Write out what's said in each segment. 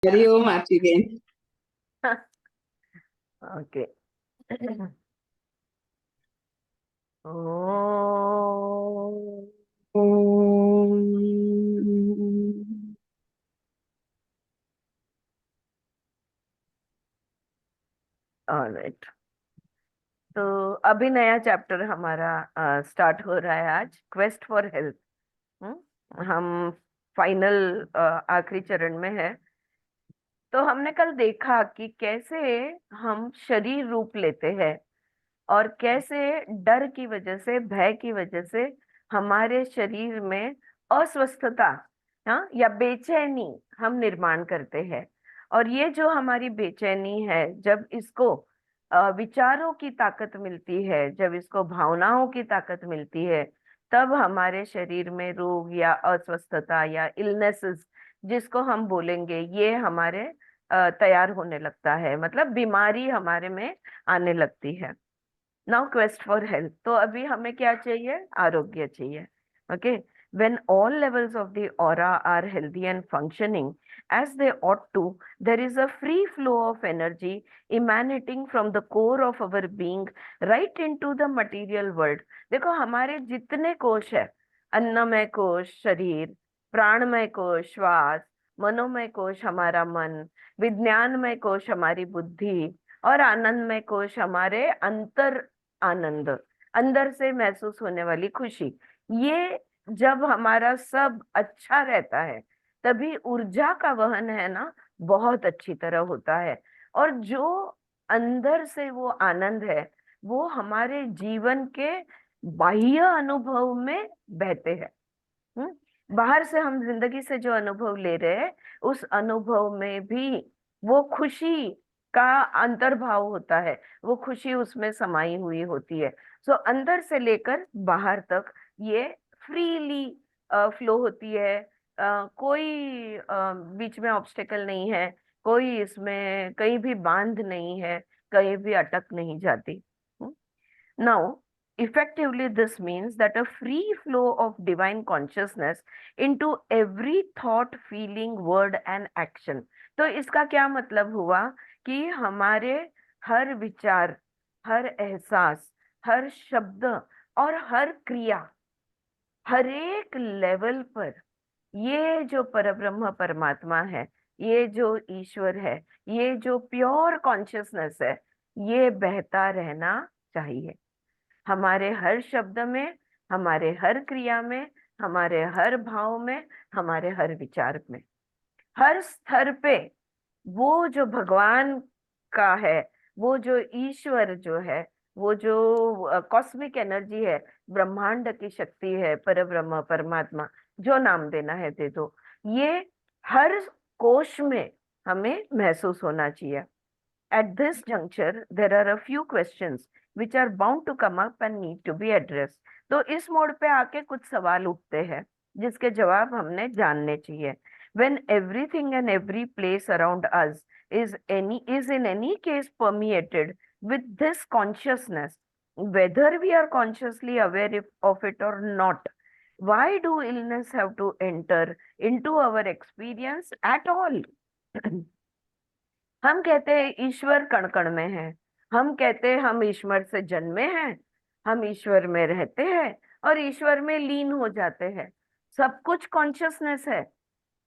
हरिओम आरती Ben. Okay. ओ ओम। Alright. तो अभी नया चैप्टर हमारा स्टार्ट हो रहा है आज, क्वेस्ट फॉर हेल्थ। हम फाइनल आखिरी चरण में है। तो हमने कल देखा कि कैसे हम शरीर रूप लेते हैं और कैसे डर की वजह से, भय की वजह से हमारे शरीर में अस्वस्थता, हाँ, या बेचैनी हम निर्माण करते हैं। और ये जो हमारी बेचैनी है, जब इसको विचारों की ताकत मिलती है, जब इसको भावनाओं की ताकत मिलती है, तब हमारे शरीर में रोग या अस्वस्थता या इलनेसेस, जिसको हम बोलेंगे, ये हमारे तैयार होने लगता है, मतलब बीमारी हमारे में आने लगती है। Now quest for health. तो अभी हमें क्या चाहिए? आरोग्य चाहिए। Okay. when all levels of the aura are healthy and functioning as they ought to, there is a free flow of energy emanating from the core of our being right into the material world। देखो, हमारे जितने कोश है, अन्नमय कोश शरीर, प्राणमय कोश श्वास, मनोमय कोश हमारा मन, विज्ञानमय कोश हमारी बुद्धि, और आनंदमय कोश हमारे अंतर आनंद, अंदर से महसूस होने वाली खुशी, ये जब हमारा सब अच्छा रहता है, तभी ऊर्जा का वहन है ना, बहुत अच्छी तरह होता है। और जो अंदर से वो आनंद है, वो हमारे जीवन के बाह्य अनुभव में बहते हैं। बाहर से हम जिंदगी से जो अनुभव ले रहे हैं, उस अनुभव में भी वो खुशी का अंतर्भाव होता है, वो खुशी उसमें समाई हुई होती है। सो अंदर से लेकर बाहर तक ये फ्रीली फ्लो होती है। कोई बीच में ऑब्स्टेकल नहीं है, कोई इसमें कहीं भी बांध नहीं है, कहीं भी अटक नहीं जाती। Now, effectively, this means that a free flow of divine consciousness into every thought, feeling, word and action। तो इसका क्या मतलब हुआ कि हमारे हर विचार, हर एहसास, हर शब्द और हर क्रिया, हर एक लेवल पर ये जो परब्रह्म परमात्मा है, ये जो ईश्वर है, ये जो प्योर कॉन्शियसनेस है, ये बहता रहना चाहिए। हमारे हर शब्द में, हमारे हर क्रिया में, हमारे हर भाव में, हमारे हर विचार में, हर स्तर पे वो जो भगवान का है, वो जो ईश्वर जो है, वो जो कॉस्मिक एनर्जी है, ब्रह्मांड की शक्ति है, परब्रह्म परमात्मा, जो नाम देना है दे दो, ये हर कोश में हमें महसूस होना चाहिए। At this juncture, there are a few questions which are bound to come up and need to be addressed। तो इस मोड़ पे आके कुछ सवाल उठते हैं, जिसके जवाब हमने जानने चाहिए। When everything and every place around us is in any case permeated with this consciousness, whether we are consciously aware of it or not, why do illness have to enter into our experience at all? हम कहते हैं ईश्वर कण कण में है, हम कहते हैं हम ईश्वर से जन्मे हैं, हम ईश्वर में रहते हैं और ईश्वर में लीन हो जाते हैं। सब कुछ कॉन्शियसनेस है।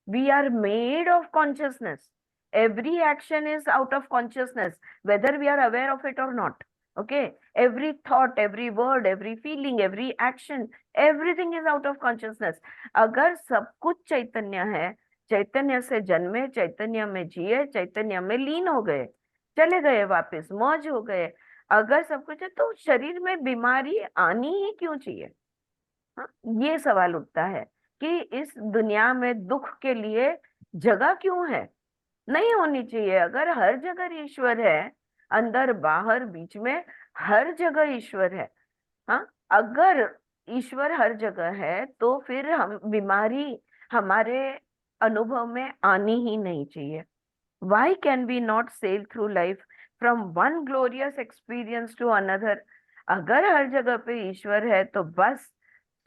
We are made of consciousness. Every action is out of consciousness, whether we are aware of it और not. Okay. Every thought, every word, every feeling, every action, everything is out of consciousness. अगर सब कुछ चैतन्य है, चैतन्य से जन्मे, चैतन्य में जिए, चैतन्य में लीन हो गए, चले गए वापस, मौज हो गए, अगर सब कुछ है, तो शरीर में बीमारी आनी ही क्यों चाहिए? हाँ, ये सवाल उठता है कि इस दुनिया में दुख के लिए जगह क्यों है? नहीं होनी चाहिए। अगर हर जगह ईश्वर है, अंदर बाहर बीच में, हर जगह ईश्वर है। हाँ, अगर ईश्वर हर जगह है, तो फिर हम बीमारी हमारे अनुभव में आनी ही नहीं चाहिए। Why can we not sail through life from one glorious experience to another? अगर हर जगह पे ईश्वर है, तो बस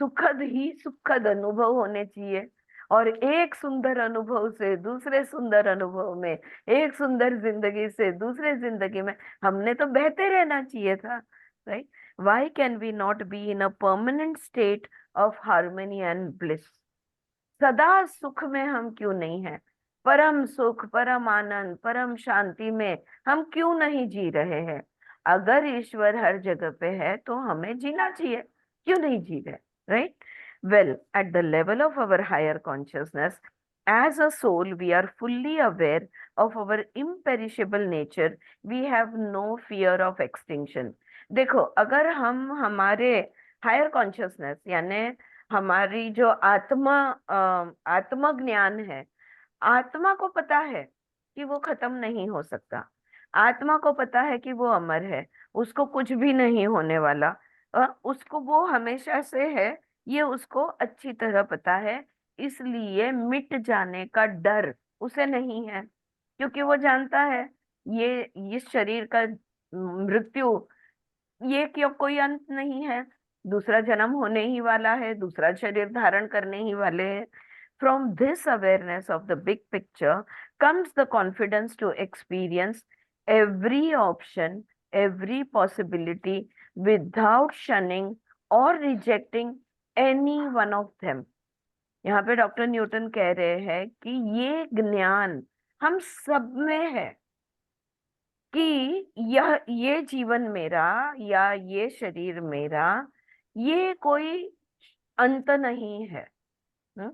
सुखद ही सुखद अनुभव होने चाहिए, और एक सुंदर अनुभव से दूसरे सुंदर अनुभव में, एक सुंदर जिंदगी से दूसरे जिंदगी में हमने तो बहते रहना चाहिए था, right? Why can we not be in a permanent state of harmony and bliss? सदा सुख में हम क्यों नहीं है? परम सुख, परम आनंद, परम शांति में हम क्यों नहीं जी रहे हैं? अगर ईश्वर हर जगह पे है तो हमें जीना चाहिए, क्यों नहीं जी रहे? Right? Well, at the level of our higher consciousness, as a soul we are fully aware of our imperishable nature, we have no fear of extinction. देखो, अगर हम हमारे हायर कॉन्शियसनेस यानी हमारी जो आत्मज्ञान है, आत्मा को पता है कि वो खत्म नहीं हो सकता, आत्मा को पता है कि वो अमर है, उसको कुछ भी नहीं होने वाला, उसको वो हमेशा से है, ये उसको अच्छी तरह पता है। इसलिए मिट जाने का डर उसे नहीं है, क्योंकि वो जानता है ये इस शरीर का मृत्यु, ये क्यों कोई अंत नहीं है, दूसरा जन्म होने ही वाला है, दूसरा शरीर धारण करने ही वाले हैं। From this awareness of the big picture comes the confidence to experience every option, every possibility without shunning or rejecting any one of them। यहाँ पे डॉक्टर न्यूटन कह रहे हैं कि ये ज्ञान हम सब में है कि ये जीवन मेरा या ये शरीर मेरा, ये कोई अंत नहीं है। हम्म?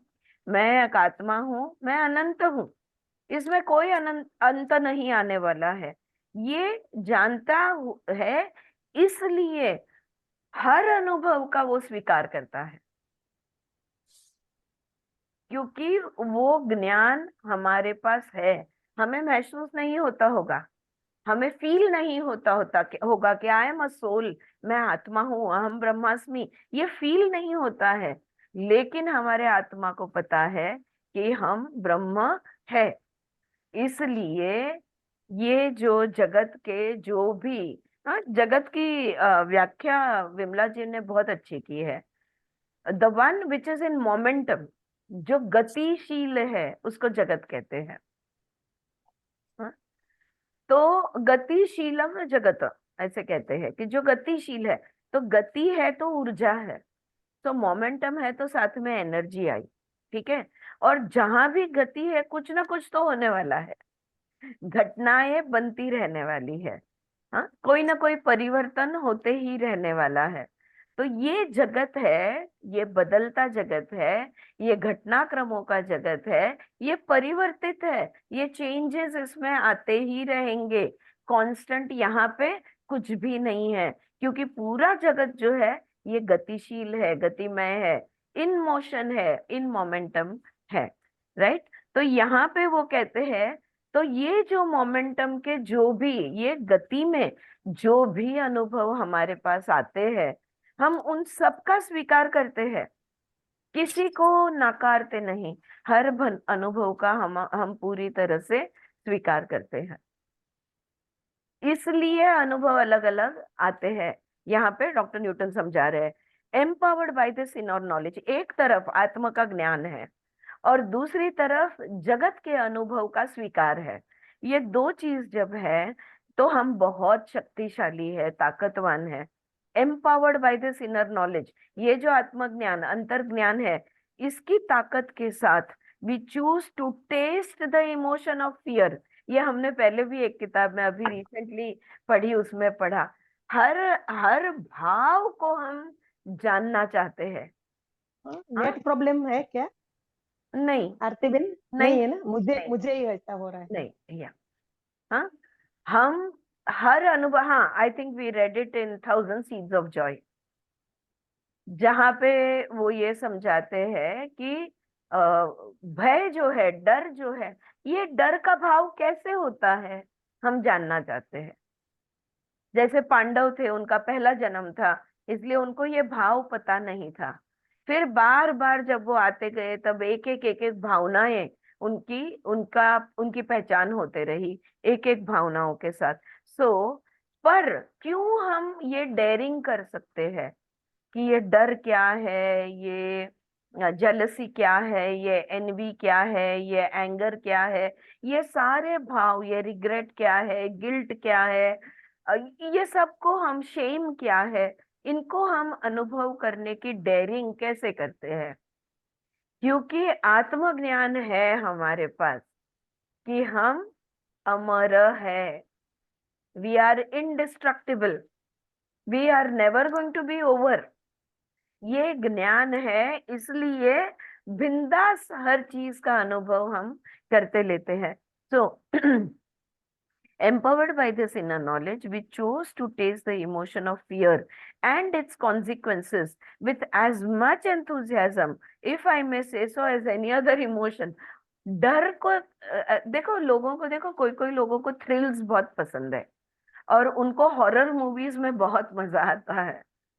मैं एक आत्मा हूँ, मैं अनंत हूँ, इसमें कोई अनंत अंत नहीं आने वाला है। ये जानता है, इसलिए हर अनुभव का वो स्वीकार करता है, क्योंकि वो ज्ञान हमारे पास है। हमें महसूस नहीं होता होगा, हमें फील नहीं होगा कि आई एम अ सोल, मैं आत्मा हूँ, अहम ब्रह्मास्मि, ये फील नहीं होता है। लेकिन हमारे आत्मा को पता है कि हम ब्रह्म है। इसलिए ये जो जगत के जो भी, हाँ, जगत की व्याख्या विमला जी ने बहुत अच्छी की है। The one which is in momentum, जो गतिशील है उसको जगत कहते हैं। हाँ? तो गतिशीलम जगत, ऐसे कहते हैं कि जो गतिशील है, तो गति है तो ऊर्जा है, तो मोमेंटम है तो साथ में एनर्जी आई। ठीक है? और जहां भी गति है कुछ ना कुछ तो होने वाला है, घटनाएं बनती रहने वाली है। हाँ, कोई ना कोई परिवर्तन होते ही रहने वाला है। तो ये जगत है, ये बदलता जगत है, ये घटनाक्रमों का जगत है, ये परिवर्तित है, ये चेंजेस इसमें आते ही रहेंगे। कांस्टेंट यहाँ पे कुछ भी नहीं है, क्योंकि पूरा जगत जो है ये गतिशील है, गतिमय है, इन मोशन है, इन मोमेंटम है। राइट? तो यहाँ पे वो कहते हैं, तो ये जो मोमेंटम के जो भी, ये गति में जो भी अनुभव हमारे पास आते हैं, हम उन सब का स्वीकार करते हैं, किसी को नकारते नहीं। हर अनुभव का हम पूरी तरह से स्वीकार करते हैं। इसलिए अनुभव अलग अलग आते हैं। यहाँ पे डॉक्टर न्यूटन समझा रहे हैं, empowered by this inner knowledge, एक तरफ आत्मा का ज्ञान है और दूसरी तरफ जगत के अनुभव का स्वीकार है। ये दो चीज जब है तो हम बहुत शक्तिशाली है, ताकतवान है। Empowered by this inner knowledge, ये जो आत्मज्ञान अंतर ज्ञान है, इसकी ताकत के साथ we choose to taste the emotion of fear. ये हमने पहले भी एक किताब में अभी रिसेंटली पढ़ी, उसमें पढ़ा। हर हर भाव को हम जानना चाहते हैं। हाँ? नेट प्रॉब्लम है क्या नहीं, आरती बेन? नहीं, नहीं है ना, मुझे नहीं, मुझे ही ऐसा हो रहा है। नहीं, या हाँ, हम हर अनुभव, हाँ, I think we read it in thousand seeds of joy, जहाँ पे वो ये समझाते हैं कि अ, भय जो है, डर जो है, ये डर का भाव कैसे होता है, हम जानना चाहते हैं। जैसे पांडव थे, उनका पहला जन्म था, इसलिए उनको ये भाव पता नहीं था। फिर बार बार जब वो आते गए तब एक एक भावनाएं उनकी उनका उनकी पहचान होते रही, एक एक भावनाओं के साथ। सो पर क्यों हम ये डेयरिंग कर सकते हैं कि ये डर क्या है, ये जेलसी क्या है, ये एनवी क्या है, ये एंगर क्या है, ये सारे भाव, ये रिग्रेट क्या है, गिल्ट क्या है, अ, ये सबको हम, शेम क्या है, इनको हम अनुभव करने की डेयरिंग कैसे करते हैं? क्योंकि आत्मज्ञान है हमारे पास कि हम अमर है, we are indestructible, we are never going to be over. ये ज्ञान है, इसलिए बिंदास हर चीज का अनुभव हम करते लेते हैं। सो empowered by this inner knowledge, we chose to taste the emotion of fear and its consequences with as much enthusiasm, if I may say so, as any other emotion. डर को देखो, लोगों को देखो, कोई कोई लोगों को थ्रिल्स बहुत पसंद है और उनको हॉरर मूवीज में बहुत मजा आता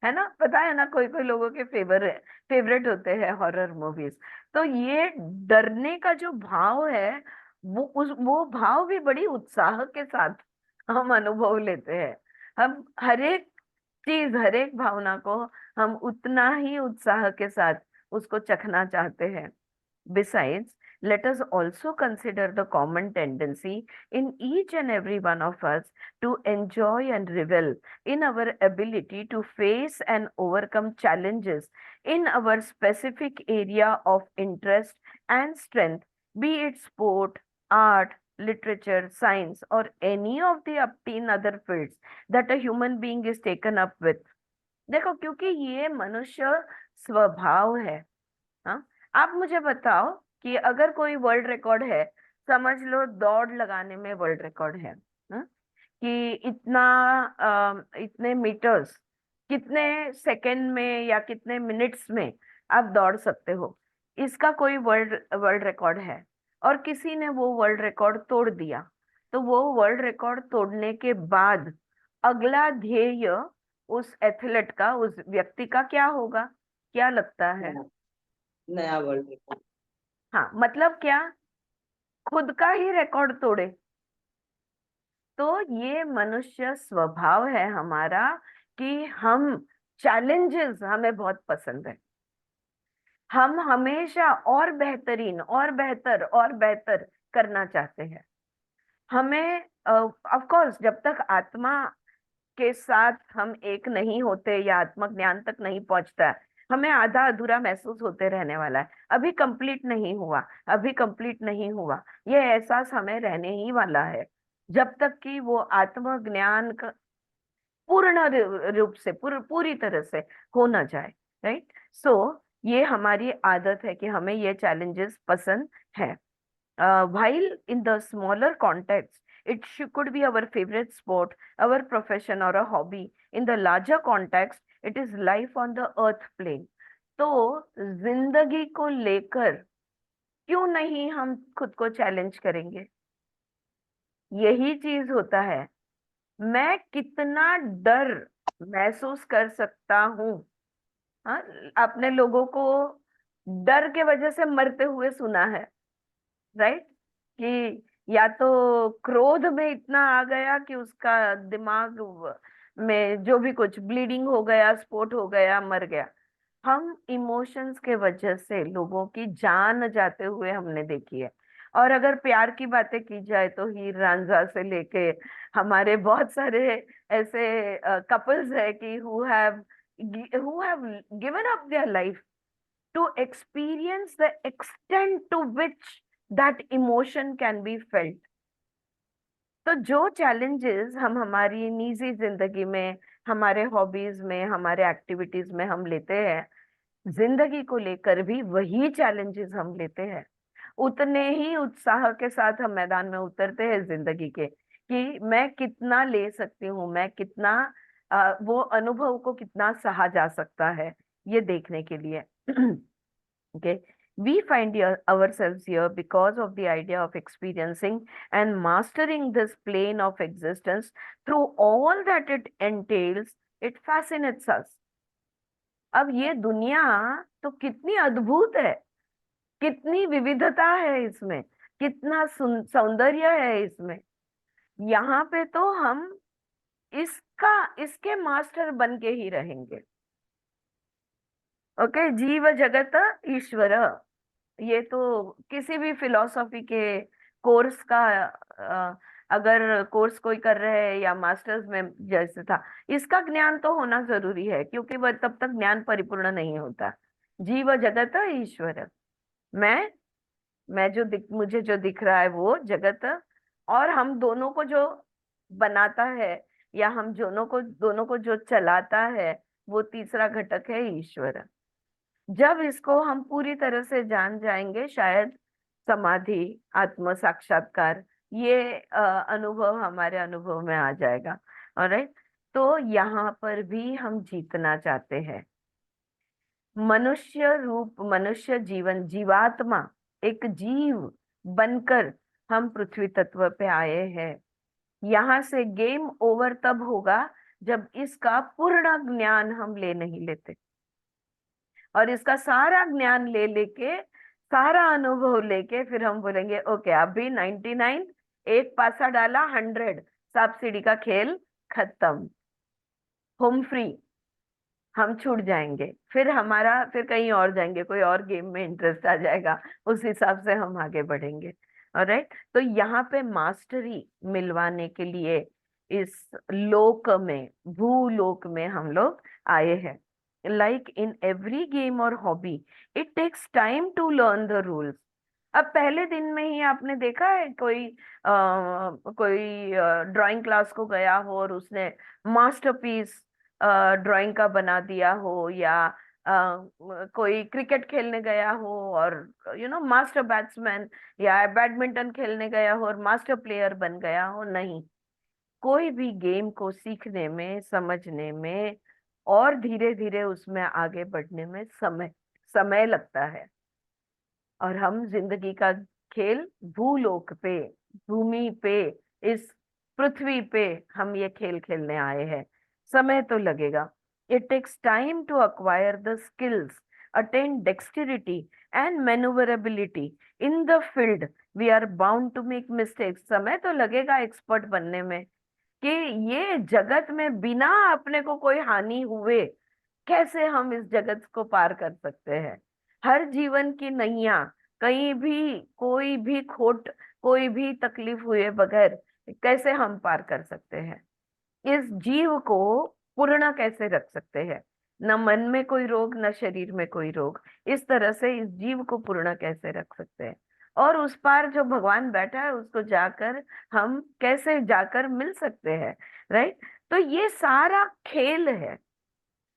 है ना? पता है ना, कोई कोई लोगों के फेवरेट होते हैं हॉरर मूवीज। तो ये डरने का जो भाव है, वो भाव भी बड़ी उत्साह के साथ हम अनुभव लेते हैं। हम हर एक चीज, हर एक भावना को हम उतना ही उत्साह के साथ उसको चखना चाहते हैं। Besides, let us also consider the common tendency in each and every one of us to enjoy and revel in our ability to face and overcome challenges in our specific area of interest and strength, be it sport, art, literature, science, or any of the obtain other fields that a human being is taken up with. देखो, क्योंकि ये मनुष्य स्वभाव है। हाँ, आप मुझे बताओ कि अगर कोई वर्ल्ड रिकॉर्ड है, समझ लो दौड़ लगाने में वर्ल्ड रिकॉर्ड है, कि इतने मीटर्स कितने सेकंड में या कितने मिनट्स में आप दौड़ सकते हो, इसका कोई वर्ल्ड वर्ल्ड रिकॉर्ड है, और किसी ने वो वर्ल्ड रिकॉर्ड तोड़ दिया, तो वो वर्ल्ड रिकॉर्ड तोड़ने के बाद अगला ध्येय उस एथलीट का, उस व्यक्ति का क्या होगा? क्या लगता है? नया नया वर्ल्ड रिकॉर्ड। हाँ, मतलब क्या? खुद का ही रिकॉर्ड तोड़े। तो ये मनुष्य स्वभाव है हमारा कि हम, चैलेंजेस हमें बहुत पसंद है। हम हमेशा और बेहतरीन और बेहतर और बेहतर करना चाहते हैं। हमें ऑफ कोर्स, जब तक आत्मा के साथ हम एक नहीं होते या आत्मज्ञान तक नहीं पहुंचता है, हमें आधा अधूरा महसूस होते रहने वाला है। अभी कंप्लीट नहीं हुआ, अभी कंप्लीट नहीं हुआ, ये एहसास हमें रहने ही वाला है, जब तक कि वो आत्मज्ञान का पूर्ण रूप से, पूरी तरह से हो ना जाए। राइट? सो ये हमारी आदत है कि हमें ये चैलेंजेस पसंद है। While in the smaller context, could be our favorite sport, our profession, or a hobby. In the larger context, it is life on the earth plane. तो जिंदगी को लेकर क्यों नहीं हम खुद को चैलेंज करेंगे? यही चीज होता है, मैं कितना डर महसूस कर सकता हूँ। हाँ, आपने लोगों को डर के वजह से मरते हुए सुना है, राइट? कि या तो क्रोध में इतना आ गया कि उसका दिमाग में जो भी कुछ ब्लीडिंग हो गया, स्फोट हो गया, मर गया। हम इमोशंस के वजह से लोगों की जान जाते हुए हमने देखी है। और अगर प्यार की बातें की जाए तो हीर रांझा से लेके हमारे बहुत सारे ऐसे कपल्स है कि who have given up their life to experience the extent to which that emotion can be felt. तो जो चैलेंजेस हम हमारी निजी जिंदगी में, हमारे हॉबीज में, हमारे एक्टिविटीज में हम लेते हैं, जिंदगी को लेकर भी वही चैलेंजेस हम लेते हैं। उतने ही उत्साह के साथ हम मैदान में उतरते हैं जिंदगी के, कि मैं कितना ले सकती हूँ, मैं कितना वो अनुभव को कितना सहा जा सकता है, ये देखने के लिए। Okay, we find ourselves here because of the idea of experiencing and mastering this plane of existence through all that it entails. It fascinates us. अब ये दुनिया तो कितनी अद्भुत है, कितनी विविधता है इसमें, कितना सौंदर्य है इसमें। यहाँ पे तो हम इसके मास्टर बन के ही रहेंगे। ओके, जीव जगत ईश्वर, ये तो किसी भी फिलॉसफी के कोर्स का अगर कोर्स कोई कर रहे हैं या मास्टर्स में जैसे था, इसका ज्ञान तो होना जरूरी है, क्योंकि वह तब तक ज्ञान परिपूर्ण नहीं होता। जीव जगत ईश्वर, मैं मैं जो मुझे जो दिख रहा है वो जगत, और हम दोनों को जो बनाता है या हम दोनों को जो चलाता है, वो तीसरा घटक है ईश्वर। जब इसको हम पूरी तरह से जान जाएंगे, शायद समाधि, आत्म साक्षात्कार, ये अनुभव हमारे अनुभव में आ जाएगा। ऑलराइट, तो यहाँ पर भी हम जीतना चाहते हैं। मनुष्य रूप, मनुष्य जीवन, जीवात्मा, एक जीव बनकर हम पृथ्वी तत्व पे आए हैं। यहाँ से गेम ओवर तब होगा जब इसका पूर्ण ज्ञान हम ले नहीं लेते, और इसका सारा ज्ञान ले लेके, सारा अनुभव लेके फिर हम बोलेंगे ओके अभी 99, एक पासा डाला 100, सांप सीढ़ी का खेल खत्म, होम फ्री, हम छूट जाएंगे, फिर कहीं और जाएंगे, कोई और गेम में इंटरेस्ट आ जाएगा, उस हिसाब से हम आगे बढ़ेंगे। ऑलराइट, तो यहाँ पे मास्टरी मिलवाने के लिए इस लोक में, भूलोक में हम लोग आए हैं। लाइक इन एवरी गेम और hobby, it takes time to learn the rules. अब पहले दिन में ही आपने देखा है कोई ड्राइंग क्लास को गया हो और उसने मास्टरपीस ड्राइंग का बना दिया हो, या कोई क्रिकेट खेलने गया हो और मास्टर बैट्समैन, या बैडमिंटन खेलने गया हो और मास्टर प्लेयर बन गया हो, नहीं। कोई भी गेम को सीखने में, समझने में और धीरे धीरे उसमें आगे बढ़ने में समय समय लगता है। और हम जिंदगी का खेल भूलोक पे, भूमि पे, इस पृथ्वी पे हम ये खेल खेलने आए हैं। समय तो लगेगा। It takes time to acquire the skills, attain dexterity and manoeuvrability in the field we are bound to make mistakes. समय तो लगेगा एक्सपर्ट बनने में, कि ये जगत में बिना अपने को कोई हानि हुए कैसे हम इस जगत को पार कर सकते हैं। हर जीवन की नैया, कहीं भी कोई भी खोट, कोई भी तकलीफ हुए बगैर कैसे हम पार कर सकते हैं, इस जीव को पूर्ण कैसे रख सकते हैं। न मन में कोई रोग, न शरीर में कोई रोग, इस तरह से इस जीव को पूर्ण कैसे रख सकते हैं। और उस पार जो भगवान बैठा है उसको जाकर हम कैसे जाकर मिल सकते हैं। राइट, तो ये सारा खेल है,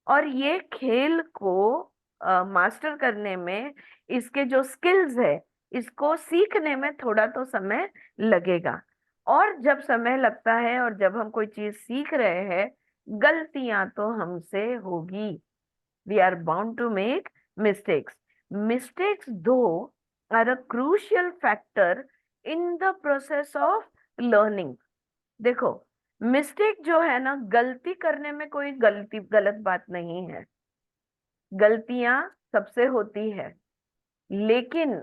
और ये खेल को मास्टर करने में, इसके जो स्किल्स है, इसको सीखने में थोड़ा तो समय लगेगा। और जब समय लगता है और जब हम कोई चीज सीख रहे हैं, गलतियां तो हमसे होगी। We are bound to make mistakes. Mistakes though are a crucial factor in the process of learning. देखो, मिस्टेक जो है ना, गलती करने में कोई गलत बात नहीं है, गलतियां सबसे होती है। लेकिन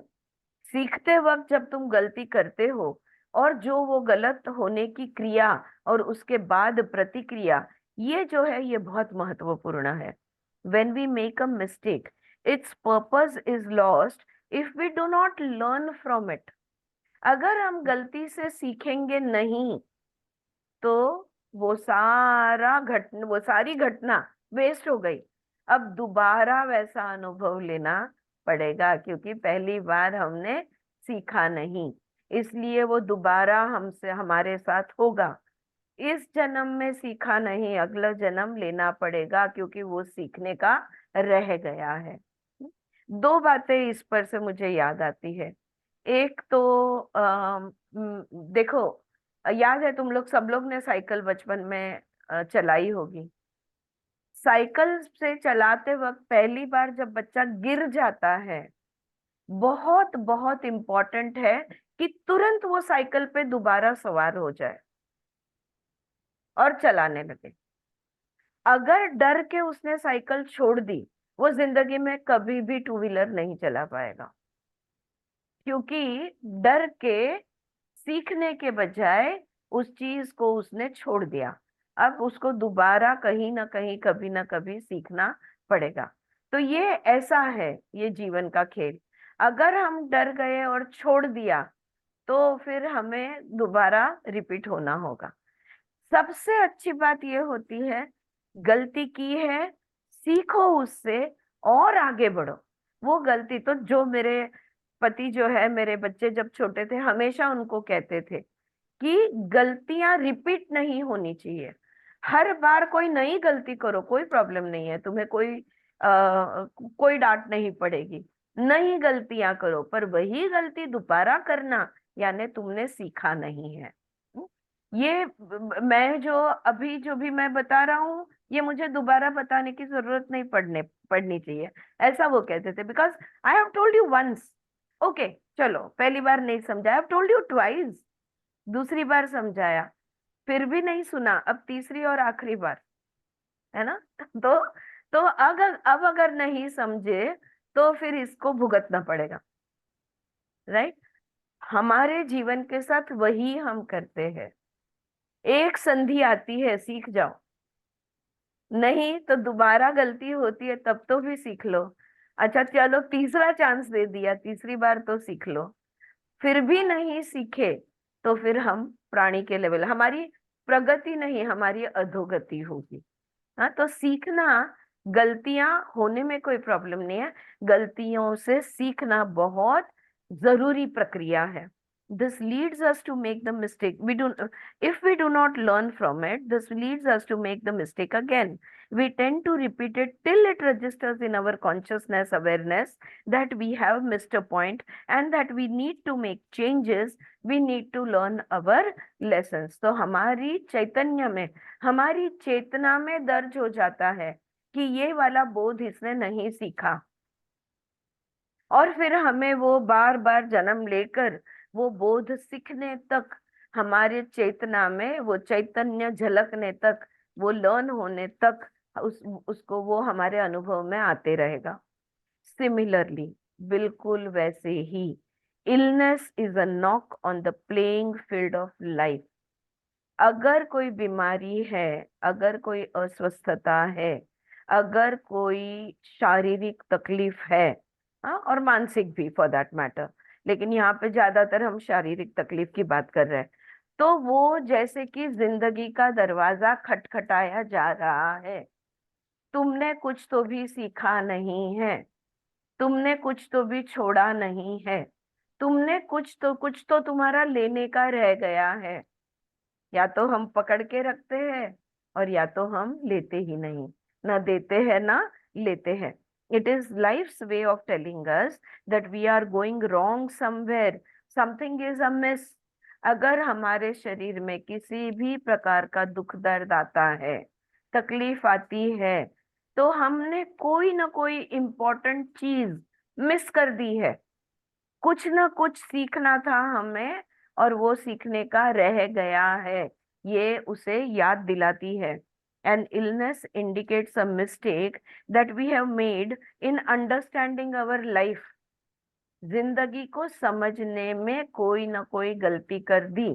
सीखते वक्त जब तुम गलती करते हो, और जो वो गलत होने की क्रिया और उसके बाद प्रतिक्रिया, ये जो है ये बहुत महत्वपूर्ण है। when we make a mistake, its purpose is lost if we do not learn from it। अगर हम गलती से सीखेंगे नहीं, तो वो सारी घटना वेस्ट हो गई। अब दोबारा वैसा अनुभव लेना पड़ेगा, क्योंकि पहली बार हमने सीखा नहीं, इसलिए वो दोबारा हमसे, हमारे साथ होगा। इस जन्म में सीखा नहीं, अगला जन्म लेना पड़ेगा, क्योंकि वो सीखने का रह गया है। दो बातें इस पर से मुझे याद आती है। एक तो देखो, याद है तुम लोग सब लोग ने साइकिल बचपन में चलाई होगी। साइकिल से चलाते वक्त पहली बार जब बच्चा गिर जाता है, बहुत बहुत इम्पोर्टेंट है कि तुरंत वो साइकिल पे दोबारा सवार हो जाए और चलाने लगे। अगर डर के उसने साइकिल छोड़ दी, वो जिंदगी में कभी भी टू व्हीलर नहीं चला पाएगा, क्योंकि डर के सीखने के बजाय उस चीज को उसने छोड़ दिया। अब उसको दोबारा कहीं ना कहीं, कभी ना कभी सीखना पड़ेगा। तो ये ऐसा है, ये जीवन का खेल। अगर हम डर गए और छोड़ दिया तो फिर हमें दोबारा रिपीट होना होगा। सबसे अच्छी बात ये होती है, गलती की है, सीखो उससे और आगे बढ़ो। वो गलती तो, जो मेरे पति जो है, मेरे बच्चे जब छोटे थे हमेशा उनको कहते थे कि गलतियां रिपीट नहीं होनी चाहिए। हर बार कोई नई गलती करो, कोई प्रॉब्लम नहीं है, तुम्हें कोई डांट नहीं पड़ेगी। नई गलतियां करो, पर वही गलती दोबारा करना यानी तुमने सीखा नहीं है। ये मैं जो अभी जो भी मैं बता रहा हूँ, ये मुझे दोबारा बताने की जरूरत नहीं पड़नी चाहिए, ऐसा वो कहते थे। Because I have told you once, okay, चलो पहली बार नहीं समझा, I have told you twice, दूसरी बार समझाया, फिर भी नहीं सुना, अब तीसरी और आखिरी बार, है ना। तो अगर अब अगर नहीं समझे तो फिर इसको भुगतना पड़ेगा, राइट। हमारे जीवन के साथ वही हम करते हैं। एक संधि आती है, सीख जाओ, नहीं तो दोबारा गलती होती है तब तो भी सीख लो। अच्छा चलो, तीसरा चांस दे दिया, तीसरी बार तो सीख लो, फिर भी नहीं सीखे तो फिर हम प्राणी के लेवल, हमारी प्रगति नहीं, हमारी अधोगति होगी। हाँ, तो सीखना, गलतियां होने में कोई प्रॉब्लम नहीं है, गलतियों से सीखना बहुत जरूरी प्रक्रिया है। This leads us to make the mistake. If we do not learn from it, this leads us to make the mistake again. We tend to repeat it till it registers in our consciousness awareness that we have missed a point and that we need to make changes. We need to learn our lessons. तो हमारी चैतन्य में, हमारी चेतना में दर्ज हो जाता है कि ये वाला बोध इसने नहीं सीखा, और फिर हमें वो बार बार जन्म लेकर वो बोध सीखने तक, हमारे चेतना में वो चैतन्य झलकने तक, वो लर्न होने तक, उसको वो हमारे अनुभव में आते रहेगा। सिमिलरली, बिल्कुल वैसे ही, illness is a knock on the playing field of life. अगर कोई बीमारी है, अगर कोई अस्वस्थता है, अगर कोई शारीरिक तकलीफ है, हाँ, और मानसिक भी फॉर दैट मैटर, लेकिन यहाँ पे ज्यादातर हम शारीरिक तकलीफ की बात कर रहे हैं, तो वो जैसे कि जिंदगी का दरवाजा खटखटाया जा रहा है, तुमने कुछ तो भी सीखा नहीं है, तुमने कुछ तो भी छोड़ा नहीं है, तुमने कुछ तो तुम्हारा लेने का रह गया है। या तो हम पकड़ के रखते हैं और या तो हम लेते ही नहीं, ना देते हैं ना लेते हैं। It is life's way of telling us that we are going wrong somewhere, something is amiss. अगर हमारे शरीर में किसी भी प्रकार का दुख दर्द आता है, तकलीफ आती है, तो हमने कोई ना कोई इम्पोर्टेंट चीज मिस कर दी है, कुछ ना कुछ सीखना था हमें और वो सीखने का रह गया है, ये उसे याद दिलाती है। An illness indicates a mistake that we have made in understanding our life. जिंदगी को समझने में कोई ना कोई गलती कर दी,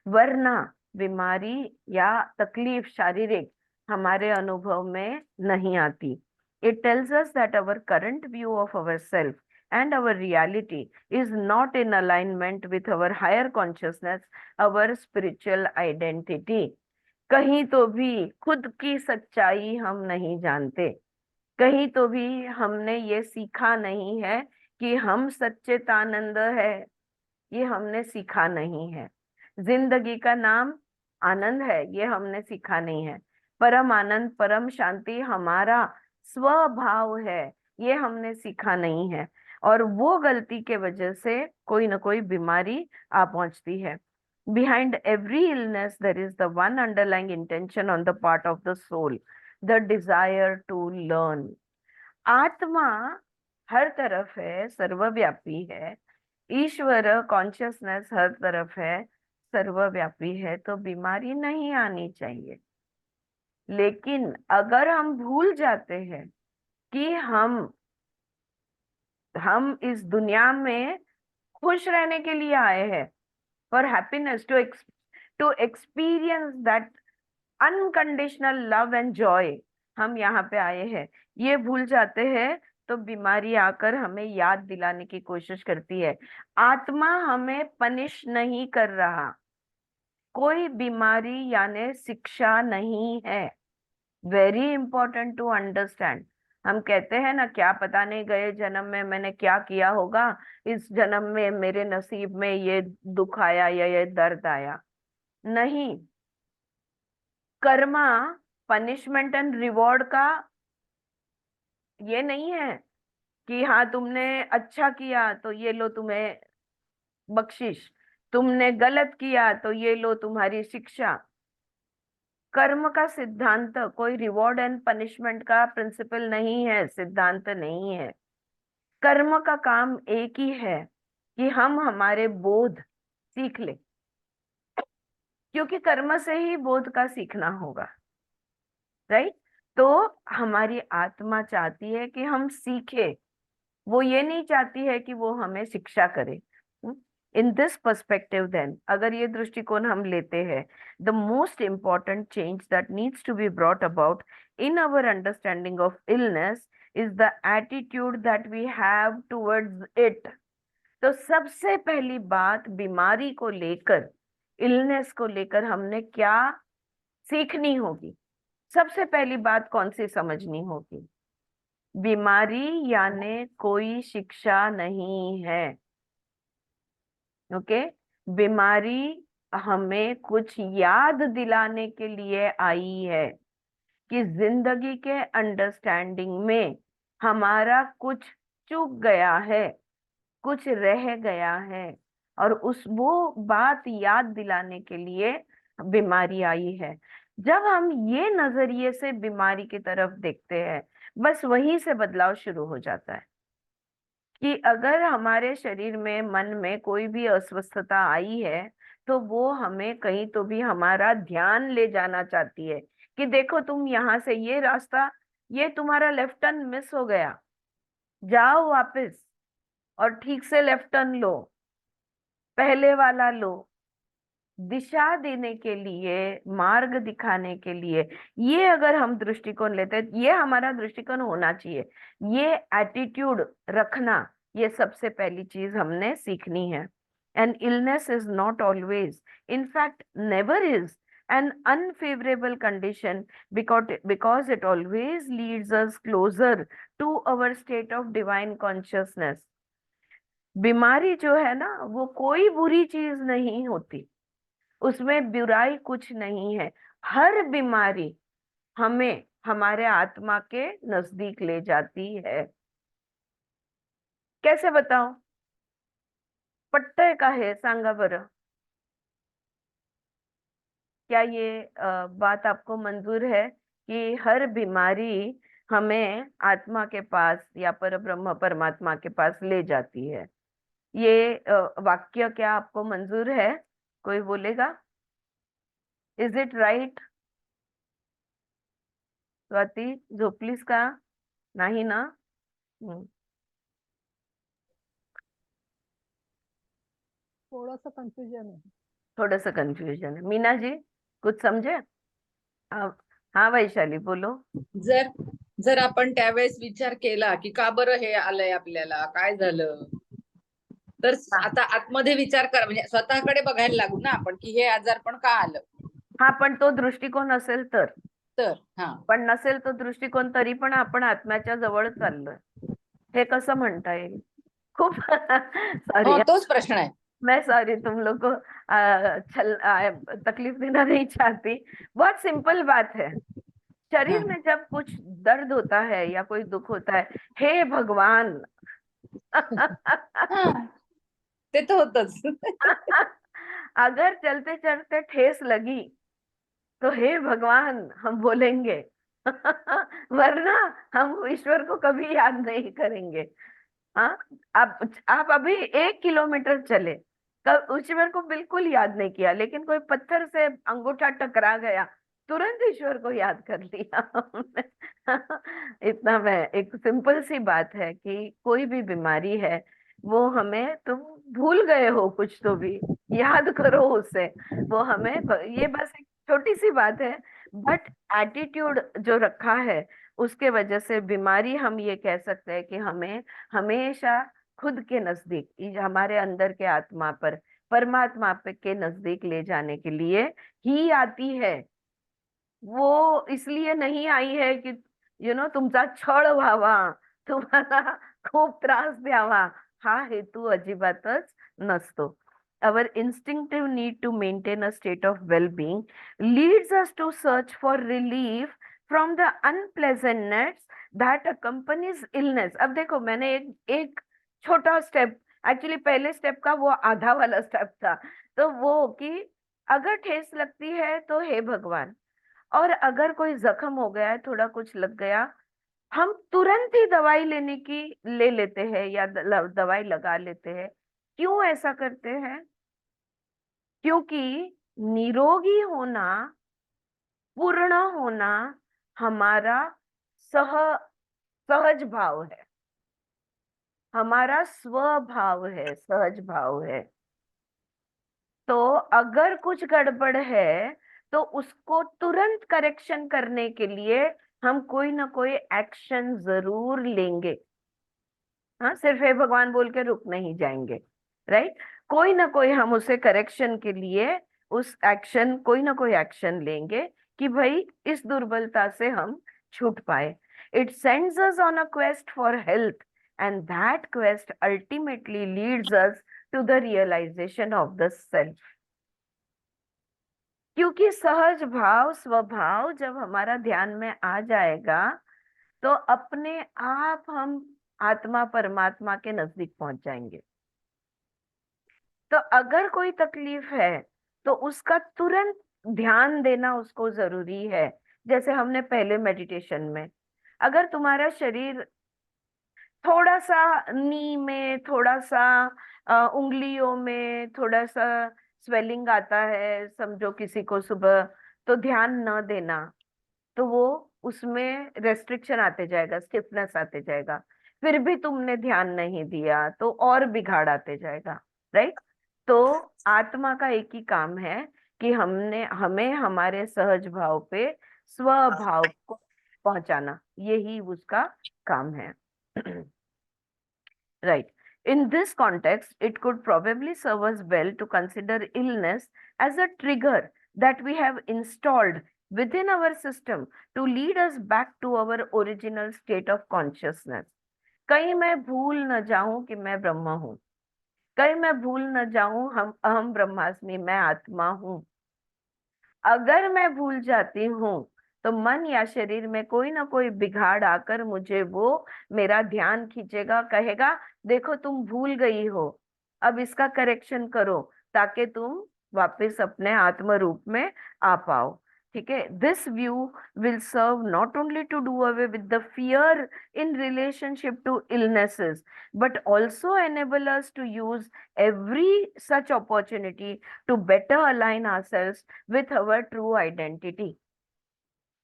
वरना बीमारी या तकलीफ शारीरिक हमारे अनुभव में नहीं आती। It tells us that our current view of our self and our reality is not in alignment with our higher consciousness, our spiritual identity. कहीं तो भी खुद की सच्चाई हम नहीं जानते, कहीं तो भी हमने ये सीखा नहीं है कि हम सच्चिदानंद है, ये हमने सीखा नहीं है। जिंदगी का नाम आनंद है, ये हमने सीखा नहीं है। परम आनंद, परम शांति हमारा स्वभाव है, ये हमने सीखा नहीं है। और वो गलती के वजह से कोई ना कोई बीमारी आ पहुंचती है। Behind every illness there is the one underlying intention on the part of the soul, the desire to learn. आत्मा हर तरफ है, सर्वव्यापी है, ईश्वर कॉन्शियसनेस हर तरफ है, सर्वव्यापी है, तो बीमारी नहीं आनी चाहिए। लेकिन अगर हम भूल जाते हैं कि हम इस दुनिया में खुश रहने के लिए आए हैं, for happiness, to experience that unconditional love and joy, हम यहाँ पे आए हैं, ये भूल जाते हैं तो बीमारी आकर हमें याद दिलाने की कोशिश करती है। आत्मा हमें पनिश नहीं कर रहा, कोई बीमारी यानी शिक्षा नहीं है। Very important to understand. हम कहते हैं ना, क्या पता नहीं गए जन्म में मैंने क्या किया होगा, इस जन्म में मेरे नसीब में ये दुख आया या ये दर्द आया। नहीं, कर्मा पनिशमेंट एंड रिवॉर्ड का ये नहीं है कि हाँ तुमने अच्छा किया तो ये लो तुम्हें बख्शिश, तुमने गलत किया तो ये लो तुम्हारी शिक्षा। कर्म का सिद्धांत कोई रिवॉर्ड एंड पनिशमेंट का प्रिंसिपल नहीं है, सिद्धांत नहीं है। कर्म का काम एक ही है कि हम हमारे बोध सीख ले, क्योंकि कर्म से ही बोध का सीखना होगा, राइट। तो हमारी आत्मा चाहती है कि हम सीखे, वो ये नहीं चाहती है कि वो हमें शिक्षा करे। इन दिस पर्सपेक्टिव देन, अगर ये दृष्टिकोण हम लेते हैं, the most important change that needs to be brought about in our understanding of illness is the attitude that we have towards it. तो सबसे पहली बात बीमारी को लेकर, इलनेस को लेकर हमने क्या सीखनी होगी? सबसे पहली बात कौन सी समझनी होगी? बीमारी यानी कोई शिक्षा नहीं है। ओके, बीमारी हमें कुछ याद दिलाने के लिए आई है कि जिंदगी के अंडरस्टैंडिंग में हमारा कुछ चूक गया है, कुछ रह गया है, और उस वो बात याद दिलाने के लिए बीमारी आई है। जब हम ये नजरिए से बीमारी की तरफ देखते हैं, बस वहीं से बदलाव शुरू हो जाता है कि अगर हमारे शरीर में, मन में कोई भी अस्वस्थता आई है, तो वो हमें कहीं तो भी हमारा ध्यान ले जाना चाहती है कि देखो तुम यहाँ से ये रास्ता, ये तुम्हारा लेफ्ट टर्न मिस हो गया, जाओ वापस और ठीक से लेफ्ट टर्न लो, पहले वाला लो। दिशा देने के लिए, मार्ग दिखाने के लिए, ये अगर हम दृष्टिकोण लेते हैं, ये हमारा दृष्टिकोण होना चाहिए। ये एटीट्यूड रखना, ये सबसे पहली चीज हमने सीखनी है। And illness is not always, in fact never is an unfavorable condition, because it always leads us closer to our state of divine consciousness. बीमारी जो है ना, वो कोई बुरी चीज नहीं होती, उसमें बुराई कुछ नहीं है। हर बीमारी हमें हमारे आत्मा के नजदीक ले जाती है। कैसे बताओ? पटतय का है, सांगा बरं। क्या ये बात आपको मंजूर है कि हर बीमारी हमें आत्मा के पास या पर ब्रह्म परमात्मा के पास ले जाती है? ये वाक्य क्या आपको मंजूर है? कोई बोलेगा? Is it right? स्वाती झोपलीस का? नाही ना? हम्म, थोड़ा सा कंफ्यूजन है। थोड़ा सा कंफ्यूजन है। मीना जी कुछ समझे आप? हाँ वैशाली बोलो। जर जर आपण त्यावेळेस विचार केला की का बरं हे आलंय आपल्याला, काय झालं, तर हाँ आता आतमध्ये विचार करा, म्हणजे स्वतःकडे बघायला लागू ना आपण की हे आजार पण का आलं. हाँ, पण तो दृष्टिकोन असेल तर. तर हा पण नसेल तो दृष्टिकोन तरी पण आपण आत्म्याच्या जवळ चाललोय, हे कसं म्हणता येईल? खूप सॉरी, हो, तोच प्रश्न आहे. मैं सॉरी तुम लोग को तकलीफ देना नहीं चाहती। बहुत सिंपल बात है। शरीर हं. में जब कुछ दर्द होता है या कोई दुख होता है, हे भगवान हा, ते तर होतच. अगर चलते चलते ठेस लगी तो हे भगवान हम बोलेंगे वरना हम ईश्वर को कभी याद नहीं करेंगे। हाँ, आप अभी 1 किलोमीटर चले, कब ईश्वर को बिल्कुल याद नहीं किया, लेकिन कोई पत्थर से अंगूठा टकरा गया, तुरंत ईश्वर को याद कर लिया हमने। इतना मैं, एक सिंपल सी बात है कि कोई भी बीमारी है, वो हमें, तुम भूल गए हो कुछ तो भी याद करो उसे, वो हमें ये बस एक छोटी सी बात है। बट एटीट्यूड जो रखा है उसके वजह से बीमारी, हम ये कह सकते हैं कि हमें हमेशा खुद के नजदीक, हमारे अंदर के आत्मा पर, परमात्मा पे के नजदीक ले जाने के लिए ही आती है। वो इसलिए नहीं आई है कि तुमचा छळ व्हावा, तुम्हाला खूप त्रास द्यावा, हा हेतू अजिबातच नसतो. Our instinctive need to maintain a state of well-being leads us to search for relief from the unpleasantness that accompanies illness. अब देखो, मैंने एक छोटा स्टेप, एक्चुअली पहले स्टेप का वो आधा वाला स्टेप था, तो वो कि अगर ठेस लगती है तो हे भगवान, और अगर कोई जख्म हो गया है, थोड़ा कुछ लग गया, हम तुरंत ही दवाई ले लेते हैं या दवाई लगा लेते हैं. क्यों ऐसा करते हैं? क्योंकि निरोगी होना, पूर्ण होना हमारा सहज भाव है, हमारा स्वभाव है, सहज भाव है. तो अगर कुछ गड़बड़ है तो उसको तुरंत करेक्शन करने के लिए हम कोई ना कोई एक्शन जरूर लेंगे. हाँ, सिर्फ हे भगवान बोल के रुक नहीं जाएंगे, राइट. कोई ना कोई हम उसे करेक्शन के लिए कोई ना कोई एक्शन लेंगे कि भाई इस दुर्बलता से हम छूट पाए. It sends us on a quest for health and that quest ultimately leads us to the realisation of the self. क्योंकि सहज भाव, स्वभाव जब हमारा ध्यान में आ जाएगा तो अपने आप हम आत्मा परमात्मा के नजदीक पहुंच जाएंगे. तो अगर कोई तकलीफ है तो उसका तुरंत ध्यान देना उसको जरूरी है. जैसे हमने पहले मेडिटेशन में, अगर तुम्हारा शरीर थोड़ा सा नी में, थोड़ा सा उंगलियों में थोड़ा सा स्वेलिंग आता है, समझो किसी को सुबह, तो ध्यान न देना, तो वो उसमें रेस्ट्रिक्शन आते जाएगा, स्टिफनेस आते जाएगा. फिर भी तुमने ध्यान नहीं दिया तो और बिगाड़ आते जाएगा, राइट. तो आत्मा का एक ही काम है कि हमें हमारे सहज भाव पे स्वभाव को पहुंचाना, यही उसका काम है. Right. In this context, it could probably serve us well to consider illness as a trigger that we have installed within our system to lead us back to our original state of consciousness. कहीं मैं भूल न जाऊं कि मैं ब्रह्म हूं, कहीं मैं भूल न जाऊं हम अहम ब्रह्मास्मि, मैं आत्मा हूं. अगर मैं भूल जाती हूँ तो मन या शरीर में कोई ना कोई बिगाड़ आकर मुझे वो मेरा ध्यान खींचेगा, कहेगा देखो तुम भूल गई हो, अब इसका करेक्शन करो ताकि तुम वापस अपने आत्म रूप में आ पाओ. ठीक है. This view will serve not only to do away with the fear in relationship to illnesses but also enable us to use every such opportunity to better align ourselves with our true identity.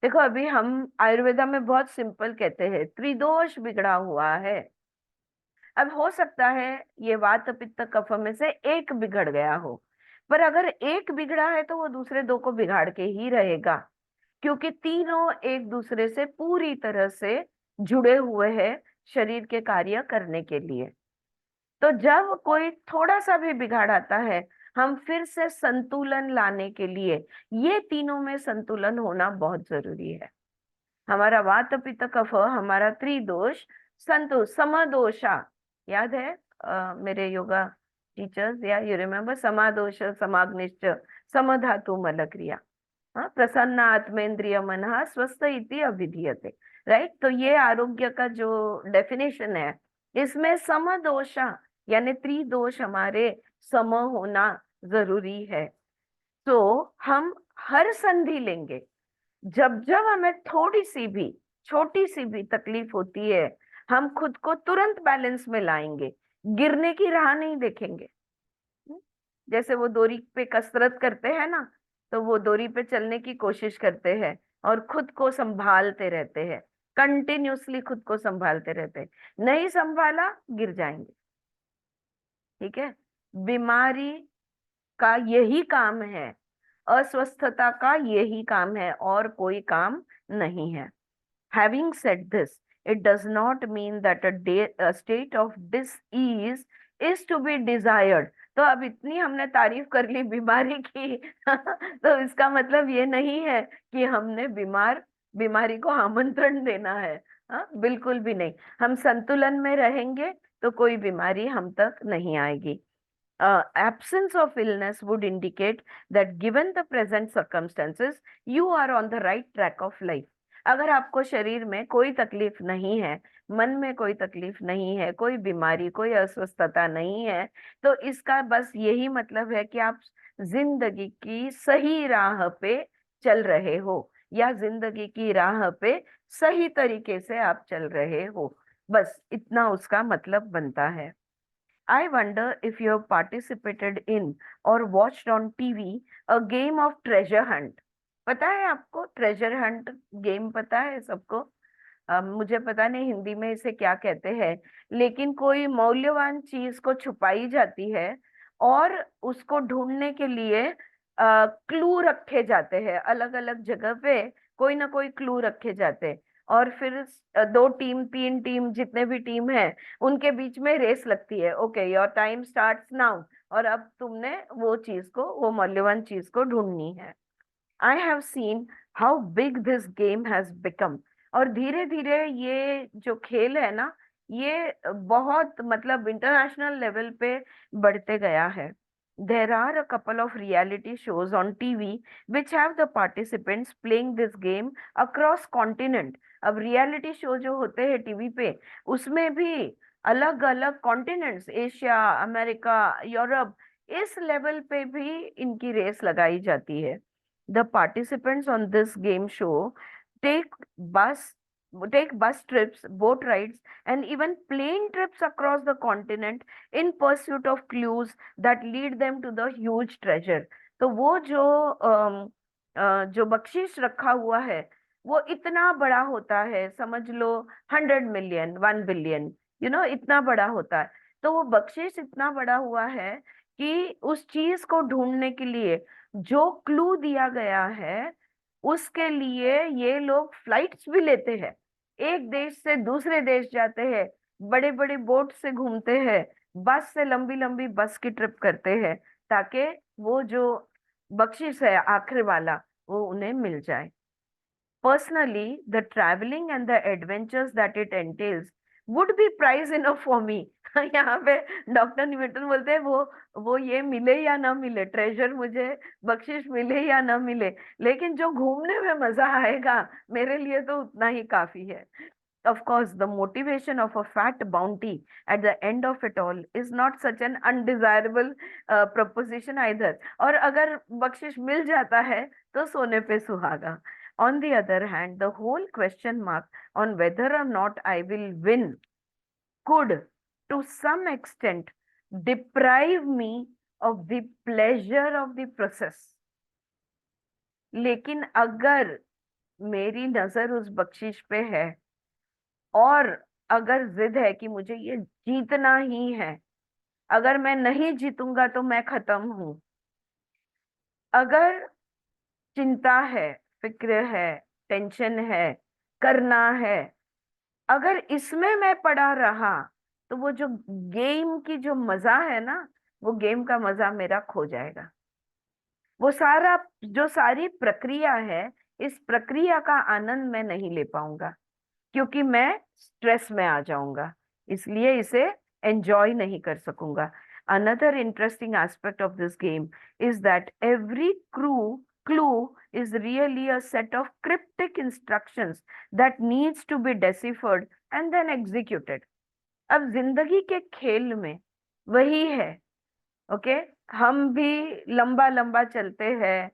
देखो, अभी हम आयुर्वेदा में बहुत simple कहते हैं त्रिदोष बिगड़ा हुआ है. अब हो सकता है ये वात पित्त कफ में से एक बिगड़ गया हो, पर अगर एक बिगड़ा है तो वो दूसरे दो को बिगाड़ के ही रहेगा, क्योंकि तीनों एक दूसरे से पूरी तरह से जुड़े हुए हैं शरीर के कार्य करने के लिए. तो जब कोई थोड़ा सा भी बिगाड़ आता है, हम फिर से संतुलन लाने के लिए, ये तीनों में संतुलन होना बहुत जरूरी है. हमारा वात पित्त कफ, हमारा त्रिदोष समदोषा, याद है मेरे योगा टीचर्स, या यू रिमेम्बर समादोष समाग्निश्च समधातु मल क्रिया, प्रसन्न आत्मेंद्रिय मन स्वस्थ इति अभिधीयते, राइट. तो ये आरोग्य का जो डेफिनेशन है, इसमें समदोषा यानी त्रिदोष हमारे सम होना जरूरी है. तो हम हर संधि लेंगे, जब जब हमें थोड़ी सी भी छोटी सी भी तकलीफ होती है, हम खुद को तुरंत बैलेंस में लाएंगे, गिरने की राह नहीं देखेंगे. जैसे वो डोरी पे कसरत करते हैं ना, तो वो डोरी पे चलने की कोशिश करते हैं और खुद को संभालते रहते हैं, कंटिन्यूसली खुद को संभालते रहते हैं. नहीं संभाला, गिर जाएंगे. ठीक है. बीमारी का यही काम है, अस्वस्थता का यही काम है, और कोई काम नहीं है. Having said this, it does not mean that a state of dis-ease is to be desired. तो अब इतनी हमने तारीफ कर ली बीमारी की तो इसका मतलब ये नहीं है कि हमने बीमारी को आमंत्रण देना है। हाँ, बिल्कुल भी नहीं। हम संतुलन में रहेंगे तो कोई बीमारी हम तक नहीं आएगी। Absence of illness would indicate that given the present circumstances, you are on the right track of life. अगर आपको शरीर में कोई तकलीफ नहीं है, मन में कोई तकलीफ नहीं है, कोई बीमारी, कोई अस्वस्थता नहीं है, तो इसका बस यही मतलब है कि आप जिंदगी की सही राह पे चल रहे हो, या जिंदगी की राह पे सही तरीके से आप चल रहे हो। बस इतना उसका मतलब बनता है। I wonder if you have participated in or watched on TV a game of treasure hunt. पता है आपको ट्रेजर हंट गेम? पता है सबको? मुझे पता नहीं हिंदी में इसे क्या कहते हैं, लेकिन कोई मौल्यवान चीज को छुपाई जाती है और उसको ढूंढने के लिए क्लू रखे जाते हैं। अलग अलग जगह पे कोई ना कोई क्लू रखे जाते हैं, और फिर 2 टीम 3 टीम जितने भी टीम है उनके बीच में रेस लगती है। Okay, your time starts now, और अब तुमने वो चीज को, वो मौल्यवान चीज को ढूंढनी है। I have seen how big this game has become. और धीरे धीरे ये जो खेल है ना, ये बहुत मतलब इंटरनेशनल लेवल पे बढ़ते गया है। There are a couple of reality shows on TV which have the participants playing this game across continent. अब रियलिटी शो जो होते हैं टीवी पे, उसमें भी अलग अलग कॉन्टिनेंट्स, एशिया, अमेरिका, यूरोप, इस लेवल पे भी इनकी रेस लगाई जाती है। The participants on this game show take bus bus trips, boat rides, and even plane trips across the continent in pursuit of clues that lead them to the huge treasure. तो वो जो बख्शीश रखा हुआ है वो इतना बड़ा होता है, समझ लो 100 मिलियन 1 बिलियन, इतना बड़ा होता है। तो वो बख्शीश इतना बड़ा हुआ है कि उस चीज को ढूंढने के लिए जो क्लू दिया गया है उसके लिए ये लोग फ्लाइट्स भी लेते हैं, एक देश से दूसरे देश जाते हैं, बड़े बड़े बोट से घूमते हैं, बस से लंबी लंबी बस की ट्रिप करते हैं, ताकि वो जो बख्शिश है आखिर वाला वो उन्हें मिल जाए। Personally, the traveling and the adventures that it entails would be price enough for me. यहाँ पे डॉक्टर न्यूटन बोलते हैं वो ये मिले या ना मिले, ट्रेजर मुझे बख्शिश मिले या ना मिले, लेकिन जो घूमने में मजा आएगा मेरे लिए तो उतना ही काफी है। Of course, the motivation of a fat bounty at the end of it all is not such an undesirable proposition either. और अगर बख्शिश मिल जाता है तो सोने पे सुहागा। On the other hand, the whole question mark on whether or not I will win could, to some extent, deprive me of the pleasure of the process. लेकिन अगर मेरी नजर उस बख्शिश पे है और अगर जिद है कि मुझे ये जीतना ही है, अगर मैं नहीं जीतूंगा तो मैं खत्म हूं, अगर चिंता है, फिक्र है, टेंशन है, करना है, अगर इसमें मैं पड़ा रहा तो वो जो गेम की जो मजा है ना, वो गेम का मजा मेरा खो जाएगा। वो जो सारी प्रक्रिया है, इस प्रक्रिया का आनंद मैं नहीं ले पाऊंगा, क्योंकि मैं स्ट्रेस में आ जाऊंगा, इसलिए इसे एंजॉय नहीं कर सकूंगा। Another interesting aspect of this game is that every clue is really a set of cryptic instructions that needs to be deciphered and then executed. अब जिंदगी के खेल में वही है। ओके, हम भी लंबा लंबा चलते हैं,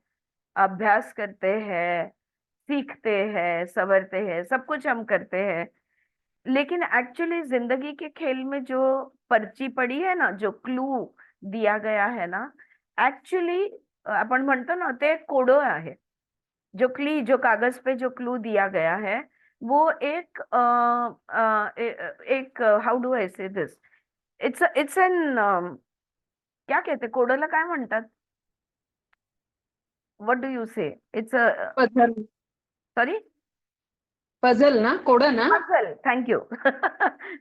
अभ्यास करते हैं, सीखते हैं, संवरते हैं, सब कुछ हम करते हैं, लेकिन एक्चुअली जिंदगी के खेल में जो पर्ची पड़ी है ना, जो क्लू दिया गया है ना, एक्चुअली आपण म्हणतो ना ते कोडो आहे, जो कागज पे जो क्लू दिया गया है वो एक हाउ डू आई से दिस, इट्स एन क्या कहते, कोडोला काय म्हणतात? व्हाट डू यू से? It's a puzzle sorry puzzle ना, कोडं ना. Puzzle, thank you.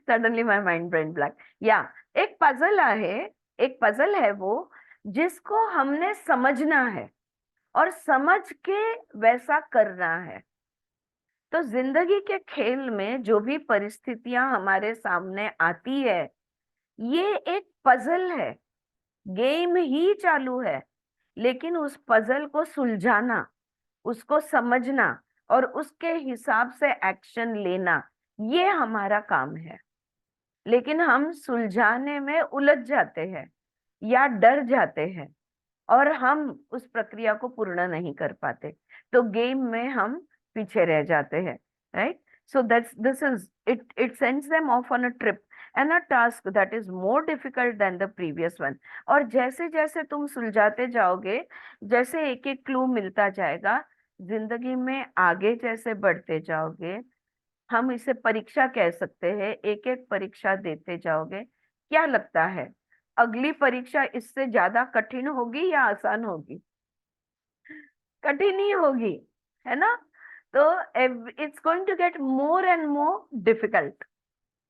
Suddenly my mind brain blank. या, एक पजल आहे, एक पजल है वो जिसको हमने समझना है और समझ के वैसा करना है. तो जिंदगी के खेल में जो भी परिस्थितियां हमारे सामने आती है, ये एक पजल है. गेम ही चालू है, लेकिन उस पजल को सुलझाना, उसको समझना और उसके हिसाब से एक्शन लेना, ये हमारा काम है. लेकिन हम सुलझाने में उलझ जाते हैं या डर जाते हैं और हम उस प्रक्रिया को पूर्ण नहीं कर पाते. तो गेम में हम पीछे रह जाते हैं, right? So this is it. It sends them off on a trip and a task that is more difficult than the previous one. और जैसे जैसे तुम सुलझाते जाओगे, जैसे एक एक क्लू मिलता जाएगा, जिंदगी में आगे जैसे बढ़ते जाओगे, हम इसे परीक्षा कह सकते हैं, एक एक परीक्षा देते जाओगे, क्या लगता है अगली परीक्षा इससे ज्यादा कठिन होगी या आसान होगी? कठिन ही होगी, है ना? तो it's going to get more and more difficult,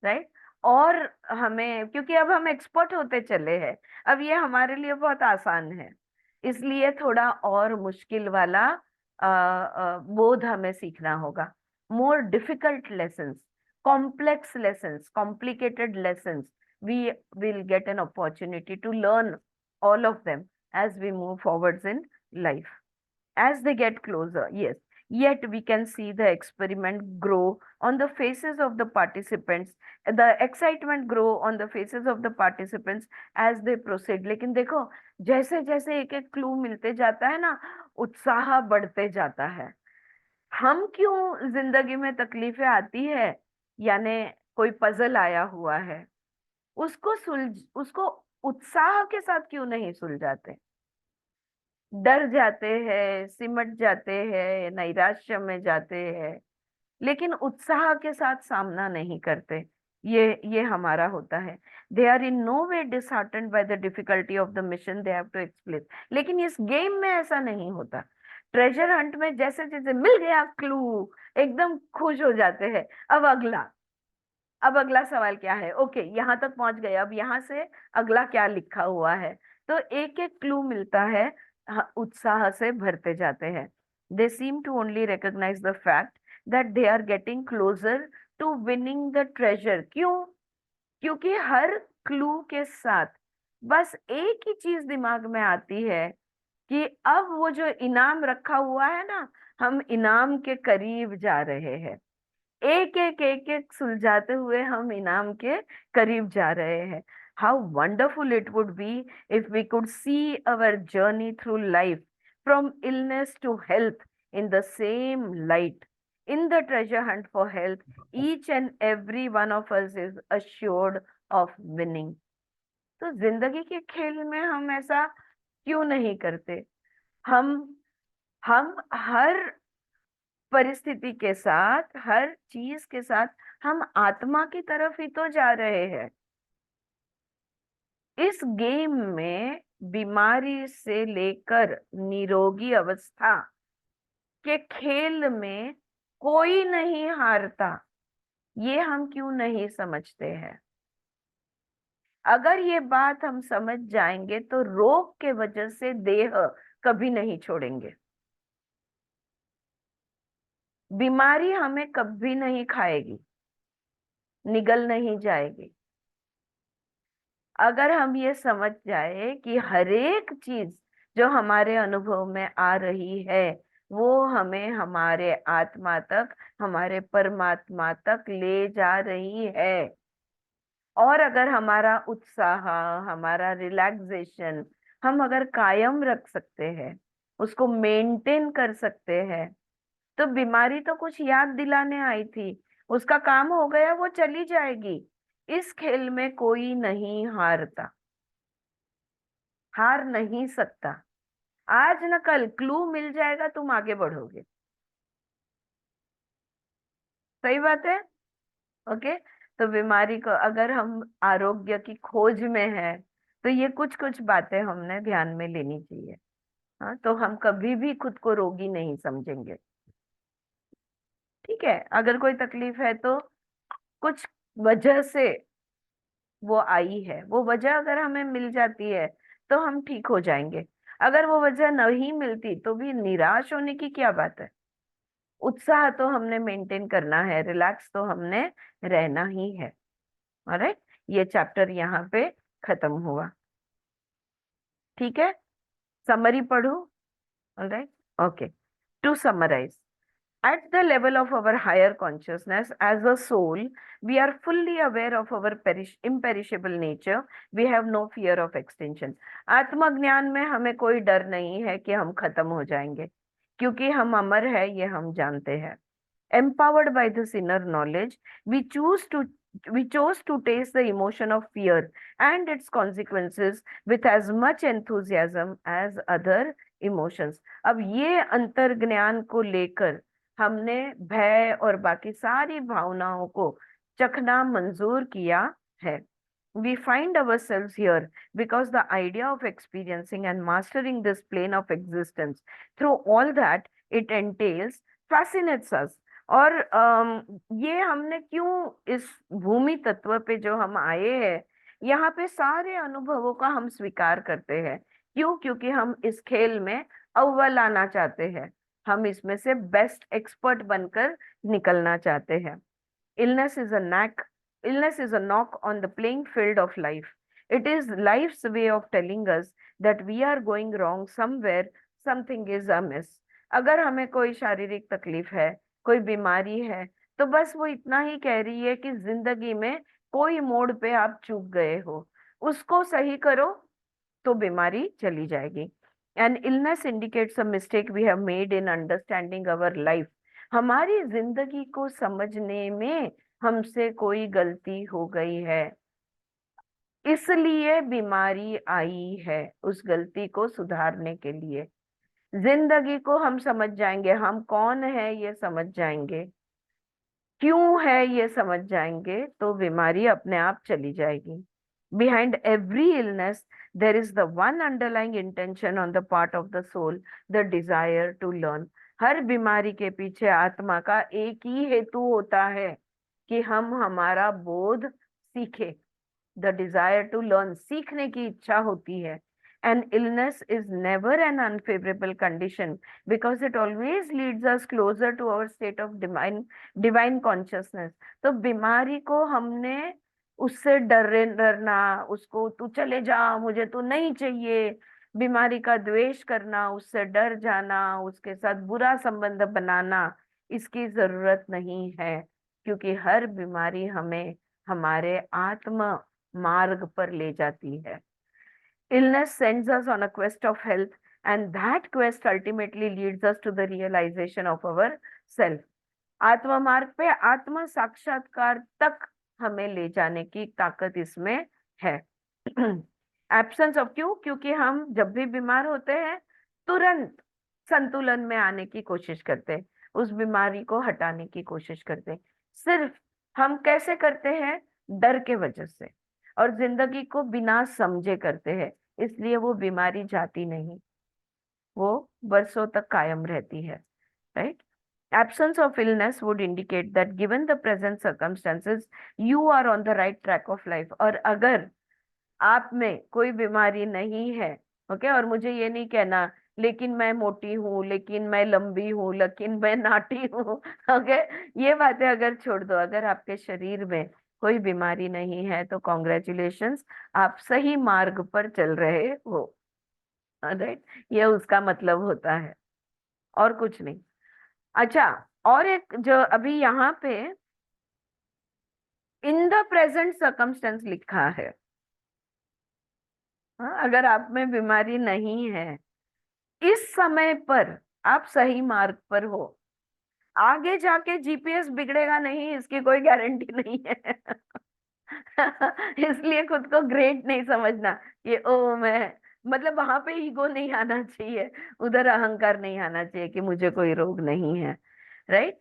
right? और हमें, क्योंकि अब हम एक्सपर्ट होते चले हैं, अब ये हमारे लिए बहुत आसान है, इसलिए थोड़ा और मुश्किल वाला बोध हमें सीखना होगा. More difficult lessons, complex lessons, complicated lessons, we will get an opportunity to learn all of them as we move forwards in life. As they get closer, yes, yet we can see the experiment grow on the faces of the participants, the excitement grow on the faces of the participants as they proceed. लेकिन देखो, जैसे जैसे एक एक clue मिलते जाता है ना, उत्साह बढ़ते जाता है. हम क्यों, जिंदगी में तकलीफें आती है, यानी कोई पजल आया हुआ है, उसको उत्साह के साथ क्यों नहीं सुलझाते? डर जाते हैं, सिमट जाते हैं, नैराश्य में जाते हैं, लेकिन उत्साह के साथ सामना नहीं करते. ये हमारा होता है. They are in no way disheartened by the difficulty of the mission they have to explain. लेकिन इस गेम में ऐसा नहीं होता. ट्रेजर हंट में जैसे जैसे मिल गया क्लू, एकदम खुश हो जाते हैं. अब अगला सवाल क्या है? ओके, यहाँ तक पहुंच गए, अब यहाँ से अगला क्या लिखा हुआ है? तो एक एक क्लू मिलता है, उत्साह से भरते जाते हैं. They seem to only recognise the fact that they are getting closer to winning the treasure. क्यों? क्योंकि हर क्लू के साथ बस एक ही चीज दिमाग में आती है कि अब वो जो इनाम रखा हुआ है ना, हम इनाम के करीब जा रहे हैं. एक एक सुलझाते हुए हम इनाम के करीब जा रहे हैं. How wonderful it would be if we could see our journey through life from illness to health in the same light. In the treasure hunt for health, each and every one of us is assured of winning. तो जिंदगी के खेल में हम ऐसा क्यों नहीं करते? हम हर परिस्थिति के साथ, हर चीज के साथ, हम आत्मा की तरफ ही तो जा रहे हैं. इस गेम में बीमारी से लेकर निरोगी अवस्था के खेल में कोई नहीं हारता. ये हम क्यों नहीं समझते हैं? अगर ये बात हम समझ जाएंगे तो रोग के वजह से देह कभी नहीं छोड़ेंगे. बीमारी हमें कभी नहीं खाएगी, निगल नहीं जाएगी. अगर हम ये समझ जाए कि हरेक चीज जो हमारे अनुभव में आ रही है, वो हमें हमारे आत्मा तक, हमारे परमात्मा तक ले जा रही है, और अगर हमारा उत्साह, हमारा रिलैक्सेशन हम अगर कायम रख सकते हैं, उसको मेंटेन कर सकते हैं, तो बीमारी तो कुछ याद दिलाने आई थी, उसका काम हो गया, वो चली जाएगी. इस खेल में कोई नहीं हारता, हार नहीं सकता. आज न कल क्लू मिल जाएगा, तुम आगे बढ़ोगे. सही बात है. ओके. तो बीमारी को, अगर हम आरोग्य की खोज में है, तो ये कुछ कुछ बातें हमने ध्यान में लेनी चाहिए. हाँ, तो हम कभी भी खुद को रोगी नहीं समझेंगे. ठीक है, अगर कोई तकलीफ है तो कुछ वजह से वो आई है, वो वजह अगर हमें मिल जाती है तो हम ठीक हो जाएंगे। अगर वो वजह नहीं मिलती तो भी निराश होने की क्या बात है। उत्साह तो हमने मेंटेन करना है, रिलैक्स तो हमने रहना ही है। ऑलराइट, ये चैप्टर यहाँ पे खत्म हुआ। ठीक है, समरी पढ़ू। Alright, okay, to summarise, at the level of our higher consciousness as a soul, we are fully aware of our imperishable nature. We have no fear of extinction. आत्मज्ञान में हमें कोई डर नहीं है कि हम खत्म हो जाएंगे, क्योंकि हम अमर है, ये हम जानते हैं। Empowered by this inner knowledge, we chose to taste the emotion of fear and its consequences with as much enthusiasm as other emotions. अब ये अंतर्ज्ञान को लेकर हमने भय और बाकी सारी भावनाओं को चखना मंजूर किया है। We find ourselves here because the idea of experiencing and mastering this plane of existence through all that it entails fascinates us. और ये हमने क्यों इस भूमि तत्व पे जो हम आए हैं, यहाँ पे सारे अनुभवों का हम स्वीकार करते हैं। क्यों? क्योंकि हम इस खेल में अव्वल आना चाहते हैं, हम इसमें से बेस्ट एक्सपर्ट बनकर निकलना चाहते हैं। Illness is a knack. Illness is a knock on the playing field of life. It is life's way of telling us that we are going wrong somewhere, something is amiss. अगर हमें कोई शारीरिक तकलीफ है, कोई बीमारी है, तो बस वो इतना ही कह रही है कि जिंदगी में कोई मोड़ पे आप चूक गए हो, उसको सही करो तो बीमारी चली जाएगी। An illness indicates a mistake we have made in understanding our life. हमारी जिंदगी को समझने में हमसे कोई गलती हो गई है, इसलिए बीमारी आई है। उस गलती को सुधारने के लिए जिंदगी को हम समझ जाएंगे, हम कौन है ये समझ जाएंगे, क्यों है ये समझ जाएंगे, तो बीमारी अपने आप चली जाएगी। Behind every illness, there is the one underlying intention on the part of the soul, the desire to learn. हर बीमारी के पीछे आत्मा का एक ही हेतु होता है कि हम हमारा बोध सीखे। The desire to learn, सीखने की इच्छा होती है। An illness is never an unfavorable condition because it always leads us closer to our state of divine consciousness. तो बीमारी को हमने उससे डरना, उसको तू चले जा, मुझे तू नहीं चाहिए, बीमारी का द्वेष करना, उससे डर जाना, उसके साथ बुरा संबंध बनाना, इसकी जरूरत नहीं है, क्योंकि हर बीमारी हमें हमारे आत्म मार्ग पर ले जाती है। Illness sends us on a quest of health, and that quest ultimately leads us to the realization of our self. आत्म मार्ग पे आत्म साक्षात्कार तक हमें ले जाने की ताकत इसमें है। एब्सेंस ऑफ, क्यों? क्योंकि हम जब भी बीमार होते हैं तुरंत संतुलन में आने की कोशिश करते हैं, उस बीमारी को हटाने की कोशिश करते हैं। सिर्फ हम कैसे करते हैं? डर के वजह से, और जिंदगी को बिना समझे करते हैं, इसलिए वो बीमारी जाती नहीं, वो बरसों तक कायम रहती है। Right? Absence of illness would indicate that given the present circumstances, you are on the right track of life. और अगर आप में कोई बीमारी नहीं है, ओके, और मुझे ये नहीं कहना लेकिन मैं मोटी हूँ, लेकिन मैं लंबी हूँ, लेकिन मैं नाटी हूँ, ओके, ये बातें अगर छोड़ दो। अगर आपके शरीर में कोई बीमारी नहीं है तो कॉन्ग्रेचुलेशंस, आप सही मार्ग पर चल रहे हो। राइट, ये उसका मतलब होता है, और कुछ नहीं। अच्छा, और एक जो अभी यहाँ पे इन द प्रेजेंट सर्कमस्टेंस लिखा है, अगर आप में बीमारी नहीं है, इस समय पर आप सही मार्ग पर हो। आगे जाके जीपीएस बिगड़ेगा नहीं, इसकी कोई गारंटी नहीं है। इसलिए खुद को ग्रेट नहीं समझना कि ओ मैं, मतलब वहां पे ईगो नहीं आना चाहिए, उधर अहंकार नहीं आना चाहिए कि मुझे कोई रोग नहीं है। राइट?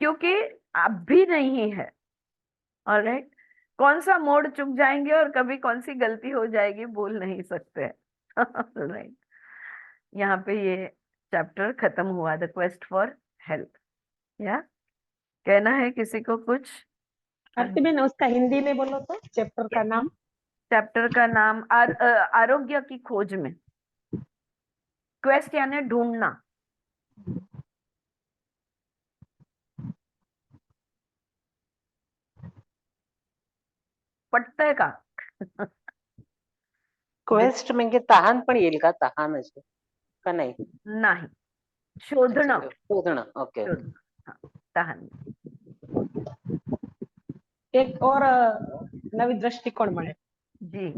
क्योंकि अब भी नहीं है। ऑलराइट, कौन सा मोड़ चुक जाएंगे और कभी कौन सी गलती हो जाएगी बोल नहीं सकते। राइट, यहाँ पे ये चैप्टर खत्म हुआ, द क्वेस्ट फॉर हेल्थ। या कहना है किसी को कुछ? आरती बहन उसका हिंदी में बोलो तो चैप्टर का नाम। चैप्टर का नाम आरोग्य की खोज में। क्वेस्ट यानी ढूंढना। पटतंय का? क्वेस्ट म्हणजे तहान पण येईल का? तहानच आहे का नाही? नाही, शोधणं. अच्छा, शोधणं. Okay okay. शोधणं, हाँ, तहान. एक और नवी दृष्टिकोण मिले। जी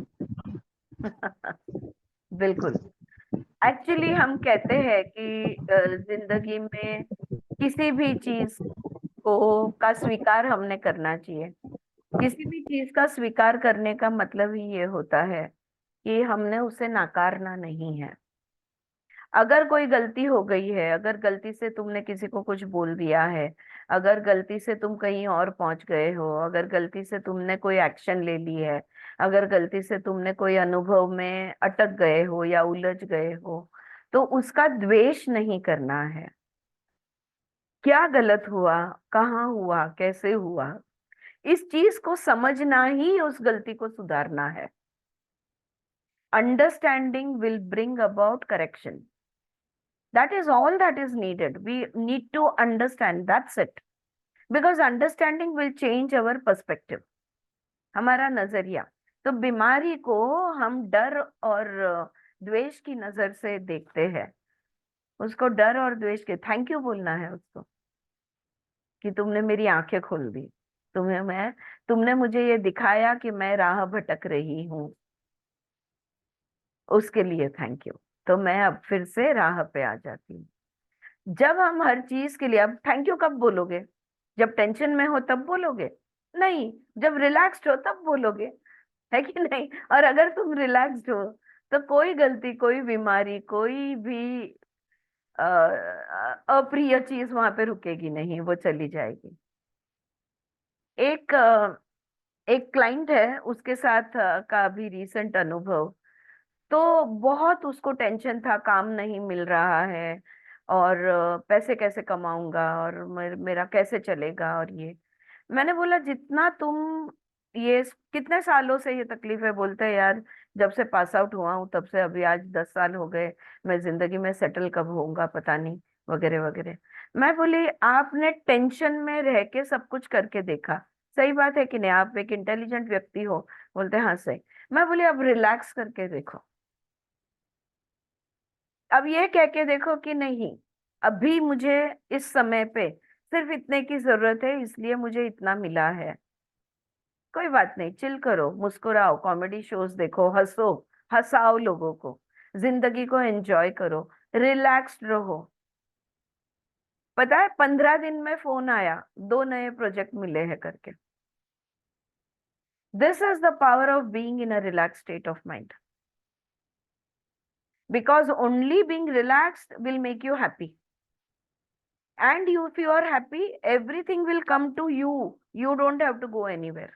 बिल्कुल। एक्चुअली हम कहते हैं कि जिंदगी में किसी भी चीज को का स्वीकार हमने करना चाहिए। किसी भी चीज का स्वीकार करने का मतलब ही ये होता है कि हमने उसे नकारना नहीं है। अगर कोई गलती हो गई है, अगर गलती से तुमने किसी को कुछ बोल दिया है, अगर गलती से तुम कहीं और पहुंच गए हो, अगर गलती से तुमने कोई एक्शन ले ली है, अगर गलती से तुमने कोई अनुभव में अटक गए हो या उलझ गए हो, तो उसका द्वेष नहीं करना है। क्या गलत हुआ, कहाँ हुआ, कैसे हुआ, इस चीज को समझना ही उस गलती को सुधारना है। Understanding will bring about correction. That is all that is needed. We need to understand. That's it. Because understanding will change our perspective. हमारा नजरिया। तो बीमारी को हम डर और द्वेष की नजर से देखते हैं। उसको डर और द्वेष के थैंक यू बोलना है उसको कि तुमने मेरी आंखें खोल दी, तुमने मुझे ये दिखाया कि मैं राह भटक रही हूँ, उसके लिए थैंक यू। तो मैं अब फिर से राह पे आ जाती हूँ। जब हम हर चीज के लिए, अब थैंक यू कब बोलोगे? जब टेंशन में हो तब बोलोगे? नहीं, जब रिलैक्स्ड हो तब बोलोगे, है कि नहीं? और अगर तुम रिलैक्स्ड हो तो कोई गलती, कोई बीमारी, कोई भी अप्रिय चीज वहां पे रुकेगी नहीं, वो चली जाएगी। एक एक क्लाइंट है, उसके साथ का भी रीसेंट अनुभव। तो बहुत उसको टेंशन था, काम नहीं मिल रहा है और पैसे कैसे कमाऊंगा और मेरा कैसे चलेगा। और ये मैंने बोला जितना तुम ये कितने सालों से ये तकलीफ है? बोलते हैं यार जब से पास आउट हुआ हूँ तब से अभी आज 10 साल हो गए, मैं जिंदगी में सेटल कब होऊंगा पता नहीं, वगैरह वगैरह। मैं बोली आपने टेंशन में रह के सब कुछ करके देखा, सही बात है कि नहीं? आप एक इंटेलिजेंट व्यक्ति हो। बोलते हैं हाँ सही। मैं बोली अब रिलैक्स करके देखो, अब ये कह के देखो कि नहीं अभी मुझे इस समय पे सिर्फ इतने की जरूरत है, इसलिए मुझे इतना मिला है। कोई बात नहीं, चिल करो, मुस्कुराओ, कॉमेडी शोज देखो, हंसो, हंसाओ लोगों को, जिंदगी को एंजॉय करो, रिलैक्स्ड रहो। पता है 15 दिन में फोन आया, 2 नए प्रोजेक्ट मिले हैं करके। This is the power of being in a relax state of mind, because only being relaxed will make you happy, and if you are happy everything will come to you, you don't have to go anywhere.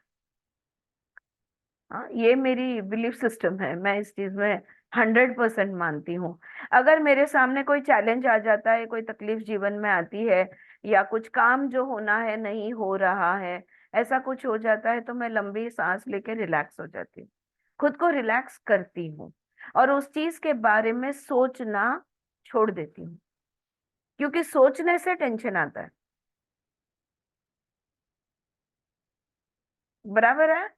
हाँ, ये मेरी belief system है, मैं इस चीज में 100% मानती हूँ। अगर मेरे सामने कोई चैलेंज आ जाता है, कोई तकलीफ जीवन में आती है, या कुछ काम जो होना है नहीं हो रहा है, ऐसा कुछ हो जाता है, तो मैं लंबी सांस लेके रिलैक्स हो जाती हूँ, खुद को रिलैक्स करती हूँ और उस चीज के बारे में सोचना छोड़ देती हूँ, क्योंकि सोचने से टेंशन आता है। बराबर है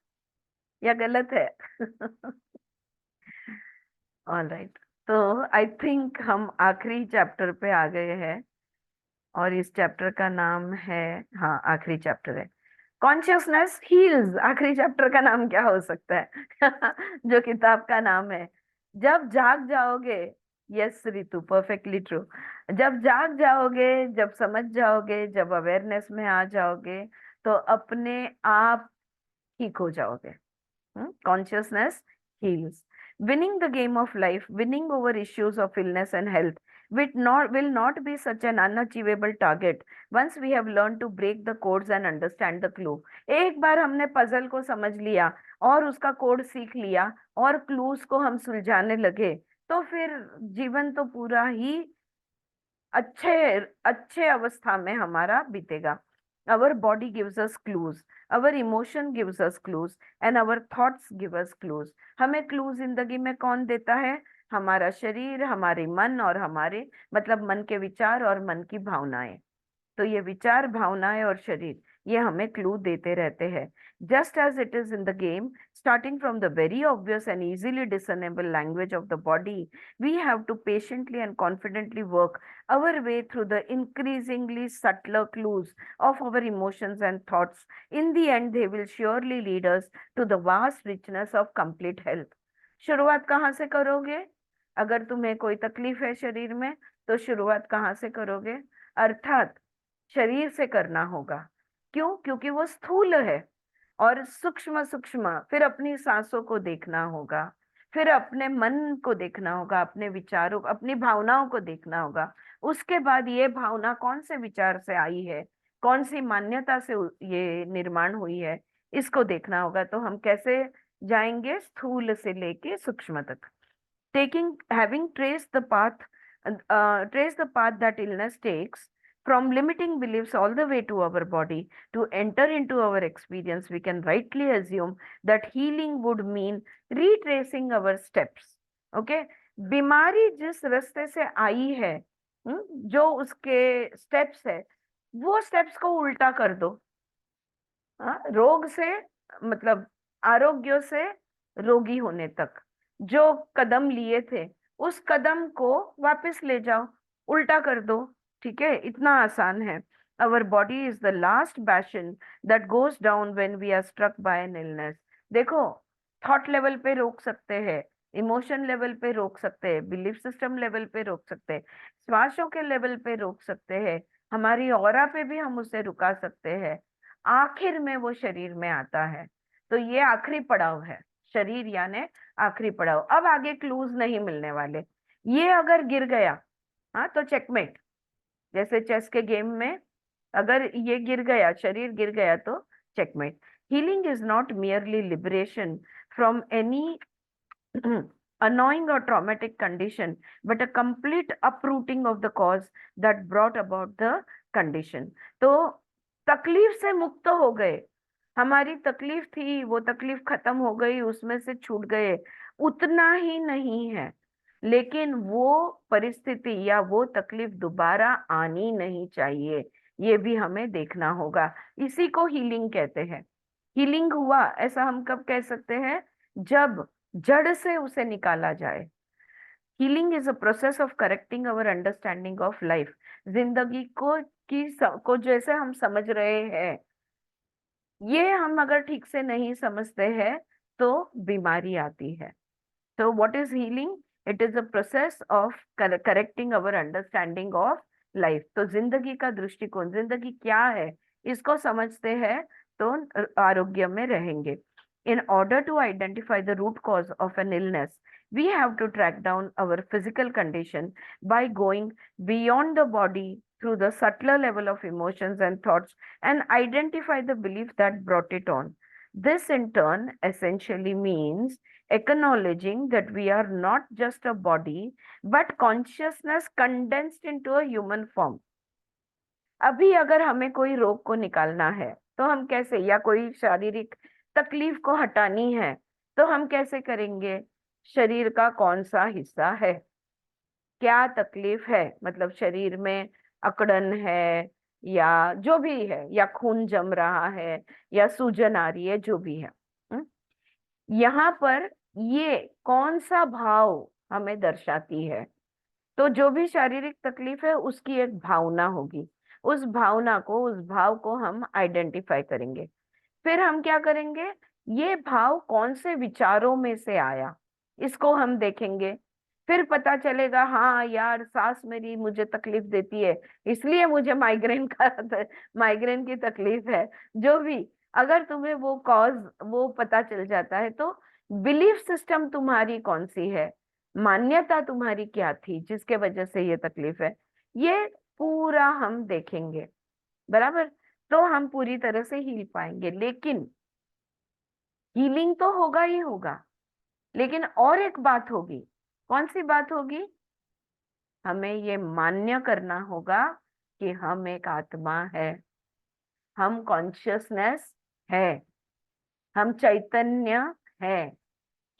या गलत है? ऑल राइट, तो आई थिंक हम आखिरी चैप्टर पे आ गए हैं और इस चैप्टर का नाम है, हाँ आखिरी चैप्टर है, कॉन्शियसनेस हील्स। आखिरी चैप्टर का नाम क्या हो सकता है? जो किताब का नाम है। जब जाग जाओगे, यस रितु, परफेक्टली ट्रू। जब जाग जाओगे, जब समझ जाओगे, जब अवेयरनेस में आ जाओगे, तो अपने आप ठीक हो जाओगे। Consciousness heals. Winning the game of life, winning over issues of illness and health, will not be such an unachievable target once we have learned to break the codes and understand the clue. एक बार हमने puzzle को समझ लिया और उसका code सीख लिया और क्लूज को हम सुलझाने लगे, तो फिर जीवन तो पूरा ही अच्छे अच्छे अवस्था में हमारा बीतेगा। our body gives us clues, our emotion gives us clues, and our thoughts give us clues. हमें clues जिंदगी में कौन देता है? हमारा शरीर, हमारे मन और हमारे मतलब मन के विचार और मन की भावनाएं। तो ये विचार, भावनाएं और शरीर ये हमें क्लू देते रहते हैं। Just as it is in the game, starting from the very obvious and easily discernible language of the body, we have to patiently and confidently work our way through the increasingly subtler clues of our emotions and thoughts. In the end, they will surely lead us to the vast richness of complete health. शुरुआत कहाँ से करोगे? अगर तुम्हें कोई तकलीफ है शरीर में तो शुरुआत कहाँ से करोगे? अर्थात शरीर से करना होगा। क्यों? क्योंकि वो स्थूल है और सूक्ष्म सूक्ष्म फिर अपनी सांसों को देखना होगा, फिर अपने मन को देखना होगा, अपने विचारों, अपनी भावनाओं को देखना होगा। उसके बाद ये भावना कौन से विचार से आई है, कौन सी मान्यता से ये निर्माण हुई है, इसको देखना होगा। तो हम कैसे जाएंगे? स्थूल से लेके सूक्ष्म तक। Having traced the path that illness takes from limiting beliefs all the way to our body to enter into our experience, we can rightly assume that healing would mean retracing our steps. Okay? बीमारी जिस रास्ते से आई है, जो उसके steps है, वो steps को उल्टा कर दो। रोग से मतलब आरोग्य से रोगी होने तक जो कदम लिए थे उस कदम को वापस ले जाओ, उल्टा कर दो। ठीक है, इतना आसान है। Our body is the last bastion that goes down when we are struck by an illness. देखो, थॉट लेवल पे रोक सकते हैं, इमोशन लेवल पे रोक सकते हैं, बिलीफ सिस्टम लेवल पे रोक सकते हैं, श्वासों के लेवल पे रोक सकते हैं, हमारी ऑरा पे भी हम उसे रुका सकते हैं। आखिर में वो शरीर में आता है। तो ये आखिरी पड़ाव है, शरीर यानी आखिरी पड़ाव। अब आगे क्लूज नहीं मिलने वाले। ये अगर गिर गया, हाँ, तो चेकमेट। जैसे चेस के गेम में अगर ये गिर गया, शरीर गिर गया, तो checkmate. Healing is not merely liberation from any annoying or traumatic condition, but a complete uprooting of the cause that brought about the condition. तो तकलीफ से मुक्त हो गए, हमारी तकलीफ थी, वो तकलीफ खत्म हो गई, उसमें से छूट गए, उतना ही नहीं है, लेकिन वो परिस्थिति या वो तकलीफ दोबारा आनी नहीं चाहिए, ये भी हमें देखना होगा। इसी को हीलिंग कहते हैं। हीलिंग हुआ ऐसा हम कब कह सकते हैं? जब जड़ से उसे निकाला जाए। Healing is a process of correcting our understanding of life. जिंदगी को जैसे हम समझ रहे हैं, ये हम अगर ठीक से नहीं समझते हैं तो बीमारी आती है। तो what is healing? It is a process of correcting our understanding of life. तो जिंदगी का दृष्टिकोण, जिंदगी क्या है, इसको समझते हैं तो आरोग्य में रहेंगे। In order to identify the root cause of an illness, we have to track down our physical condition by going beyond the body through the subtler level of emotions and thoughts and identify the belief that brought it on. This in turn essentially means acknowledging that we are not just a body, but consciousness condensed into a human form. अभी अगर हमें कोई रोग को निकालना है तो हम कैसे, या कोई शारीरिक तकलीफ को हटानी है तो हम कैसे करेंगे? शरीर का कौन सा हिस्सा है, क्या तकलीफ है, मतलब शरीर में अकड़न है या जो भी है, या खून जम रहा है या सूजन आ रही है, जो भी है। यहाँ पर ये कौन सा भाव हमें दर्शाती है? तो जो भी शारीरिक तकलीफ है उसकी एक भावना होगी, उस भावना को, उस भाव को हम आइडेंटिफाई करेंगे। फिर हम क्या करेंगे? ये भाव कौन से विचारों में से आया, इसको हम देखेंगे। फिर पता चलेगा, हाँ यार, सांस मेरी मुझे तकलीफ देती है, इसलिए मुझे माइग्रेन की तकलीफ है। जो भी, अगर तुम्हें वो कॉज वो पता चल जाता है तो बिलीफ सिस्टम तुम्हारी कौन सी है, मान्यता तुम्हारी क्या थी जिसके वजह से ये तकलीफ है, ये पूरा हम देखेंगे। बराबर? तो हम पूरी तरह से हील पाएंगे। लेकिन हीलिंग तो होगा ही होगा, लेकिन और एक बात होगी। कौन सी बात होगी? हमें ये मान्य करना होगा कि हम एक आत्मा है, हम कॉन्शियसनेस है, हम चैतन्य है।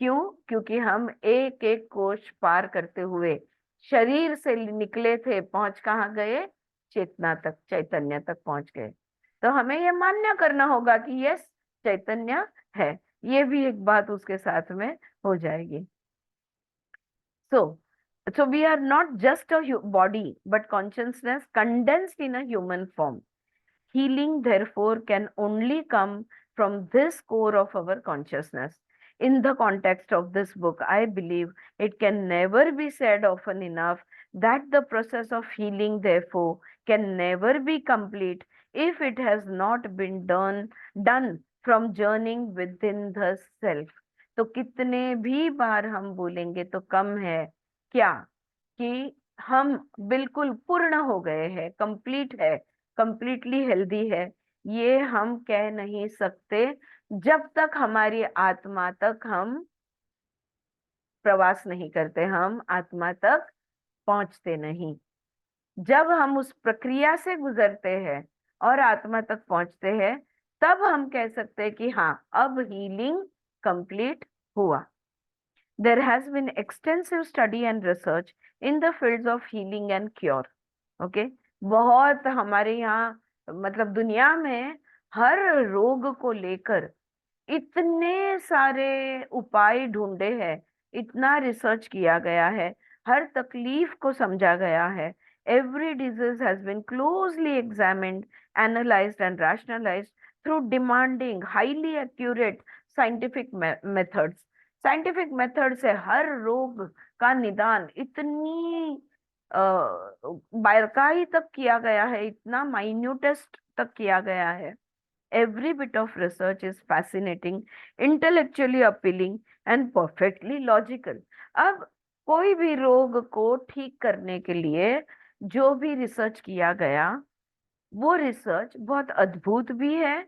क्यों? क्योंकि हम एक एक कोश पार करते हुए शरीर से निकले थे, पहुंच कहाँ गए? चेतना तक, चैतन्य तक पहुंच गए। तो हमें ये मान्य करना होगा कि यस, चैतन्य है। ये भी एक बात उसके साथ में हो जाएगी। So we are not just a body, but consciousness condensed in a human form. Healing, therefore, can only come from this core of our consciousness. In the context of this book, I believe it can never be said often enough that the process of healing, therefore, can never be complete if it has not been done from journeying within the self. तो कितने भी बार हम बोलेंगे तो कम है। क्या? कि हम बिल्कुल पूर्ण हो गए हैं, कंप्लीट है, कंप्लीटली हेल्दी है, ये हम कह नहीं सकते जब तक हमारी आत्मा तक हम प्रवास नहीं करते, हम आत्मा तक पहुंचते नहीं। जब हम उस प्रक्रिया से गुजरते हैं और आत्मा तक पहुंचते हैं, तब हम कह सकते हैं कि हाँ, अब हीलिंग कंप्लीट हुआ। There has been extensive study and research in the fields of healing and cure. Okay? बहुत हमारे यहाँ, मतलब दुनिया में हर रोग को लेकर इतने सारे उपाय ढूंढे हैं, इतना रिसर्च किया गया है, हर तकलीफ को समझा गया है। Every disease has been closely examined, analyzed and rationalized through demanding, highly accurate scientific methods. Scientific method से हर रोग का निदान इतनी बारीकाई तक किया गया है, इतना माइन्यूटेस्ट तक किया गया है। Every bit of research is fascinating, intellectually appealing and perfectly logical. अब कोई भी रोग को ठीक करने के लिए जो भी रिसर्च किया गया, वो रिसर्च बहुत अद्भुत भी है,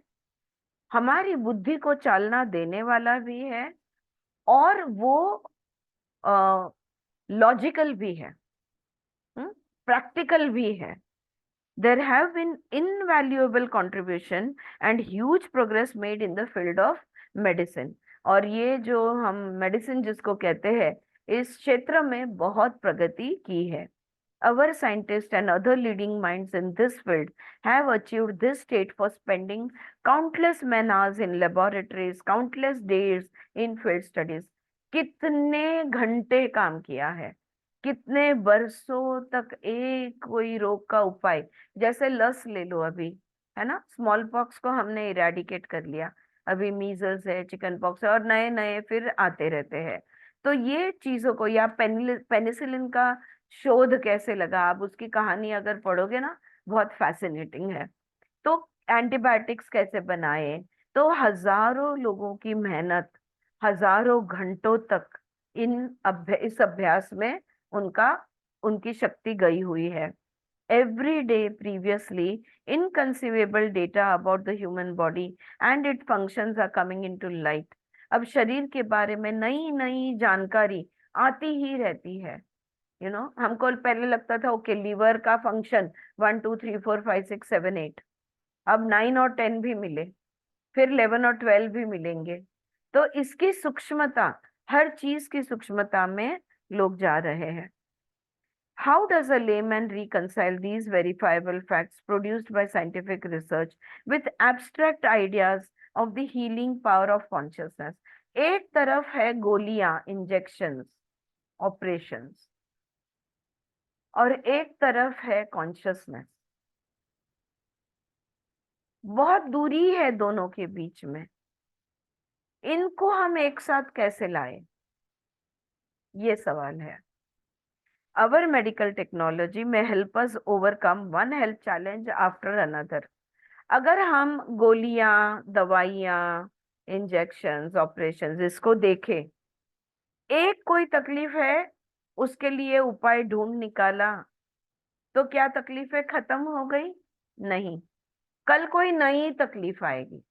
हमारी बुद्धि को चालना देने वाला भी है, और वो लॉजिकल भी है, प्रैक्टिकल भी है। There have been invaluable contribution and huge progress made in the field of medicine. और ये जो हम मेडिसिन जिसको कहते हैं, इस क्षेत्र में बहुत प्रगति की है। Our scientists and other leading minds in this field have achieved this state for spending countless man hours in laboratories, countless days in field studies. कितने घंटे काम किया है, कितने वर्षों तक एक कोई रोग का उपाय, जैसे लस ले लो अभी, है ना, स्मॉल पॉक्स को हमने इरेडिकेट कर लिया, अभी मीजल्स है, चिकन पॉक्स है, और नए नए फिर आते रहते हैं। तो ये चीजों को, या पेनिसिलिन का शोध कैसे लगा, आप उसकी कहानी अगर पढ़ोगे ना, बहुत फैसिनेटिंग है। तो एंटीबायोटिक्स कैसे बनाए, तो हजारों लोगों की मेहनत, हजारों घंटों तक इस अभ्यास में उनकी शक्ति गई हुई है। Every day previously inconceivable data about the human body and its functions are coming into light. अब शरीर के बारे में नई नई जानकारी आती ही रहती है। हमको पहले लगता था ओके, लीवर का फंक्शन 1 2 3 4 5 6 7 8, अब 9 और 10 भी मिले, फिर 11 और 12 भी मिलेंगे। तो इसकी सूक्ष्मता, हर चीज की सूक्ष्मता में लोग जा रहे हैं। How does a layman reconcile these verifiable facts produced by scientific research with abstract ideas of the healing power of consciousness? एक तरफ है गोलियां, इंजेक्शंस, ऑपरेशंस, और एक तरफ है कॉन्शियसनेस। बहुत दूरी है दोनों के बीच में। इनको हम एक साथ कैसे लाए, ये सवाल है। Our medical technology may help us overcome one health challenge after another. अगर हम गोलियां, दवाइयां, इंजेक्शंस, ऑपरेशंस इसको देखें, एक कोई तकलीफ है, उसके लिए उपाय ढूंढ निकाला, तो क्या तकलीफें खत्म हो गई? नहीं, कल कोई नई तकलीफ आएगी।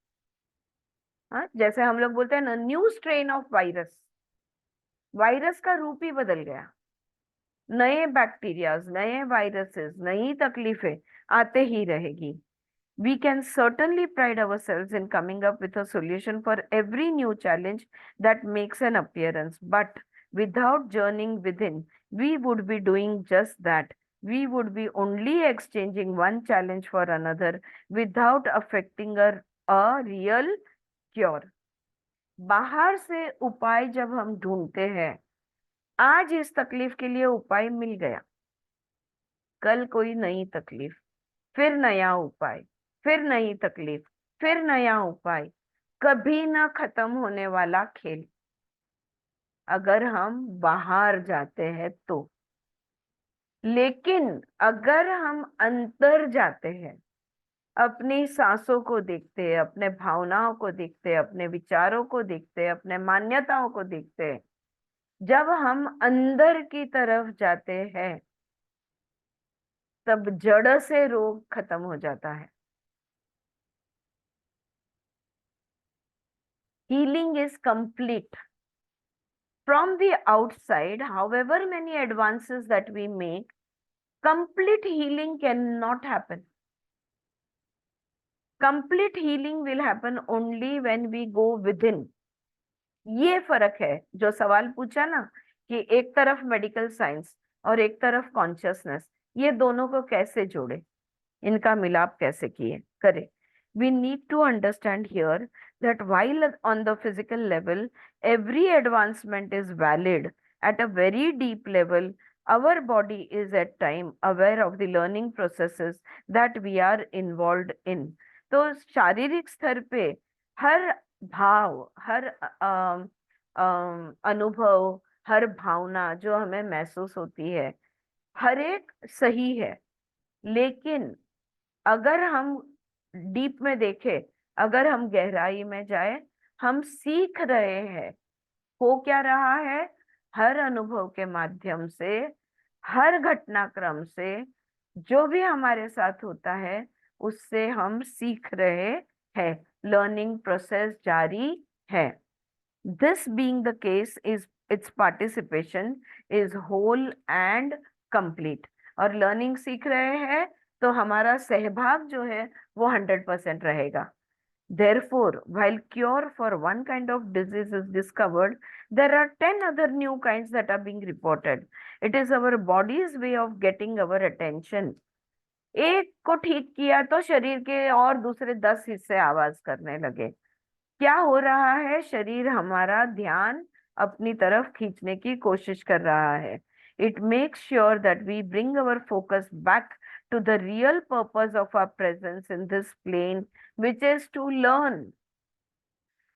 हाँ, जैसे हम लोग बोलते हैं ना, new strain of virus, virus का रूप ही बदल गया, नए बैक्टीरियाज, नए वायरसेस, नई तकलीफें आते ही रहेगी। We can certainly pride ourselves in coming up with a solution for every new challenge that makes an appearance. But without journeying within, we would be doing just that. We would be only exchanging one challenge for another without affecting a real cure. बाहर से उपाय जब हम ढूंढते हैं, आज इस तकलीफ के लिए उपाय मिल गया, कल कोई नई तकलीफ, फिर नया उपाय, फिर नई तकलीफ, फिर नया उपाय, कभी ना खत्म होने वाला खेल अगर हम बाहर जाते हैं तो। लेकिन अगर हम अंदर जाते हैं, अपनी सांसों को देखते हैं, अपने भावनाओं को देखते हैं, अपने विचारों को देखते हैं, अपने मान्यताओं को देखते हैं, जब हम अंदर की तरफ जाते हैं तब जड़ से रोग खत्म हो जाता है। Healing is complete. From the outside, however many advances that we make, complete healing cannot happen. Complete healing will happen only when we go within. ये फर्क है जो सवाल पूछा ना कि एक तरफ मेडिकल साइंस और एक तरफ कॉन्शियसनेस, ये दोनों को कैसे जोड़े, इनका मिलाप कैसे करे। We need to understand here that while on the physical level, every advancement is valid, at a very deep level, our body is at time aware of the learning processes that we are involved in. तो शारीरिक स्तर पे हर भाव, हर अनुभव, हर भावना जो हमें महसूस होती है, हर एक सही है। लेकिन अगर हम डीप में देखें, अगर हम गहराई में जाए, हम सीख रहे हैं हो क्या रहा है। हर अनुभव के माध्यम से, हर घटनाक्रम से, जो भी हमारे साथ होता है उससे हम सीख रहे हैं, लर्निंग प्रोसेस जारी है। This being the case, is its participation is whole and complete. और लर्निंग सीख रहे हैं तो हमारा सहभाग जो है वो 100% रहेगा। Therefore, while cure for one kind of disease is discovered, there are 10 other new kinds that are being reported. It is our body's way of getting our attention. एक को ठीक किया तो शरीर के और दूसरे 10 हिस्से आवाज करने लगे। क्या हो रहा है, शरीर हमारा ध्यान अपनी तरफ खींचने की कोशिश कर रहा है। It makes sure that we bring our focus back to the real purpose of our presence in this plane, which is to learn.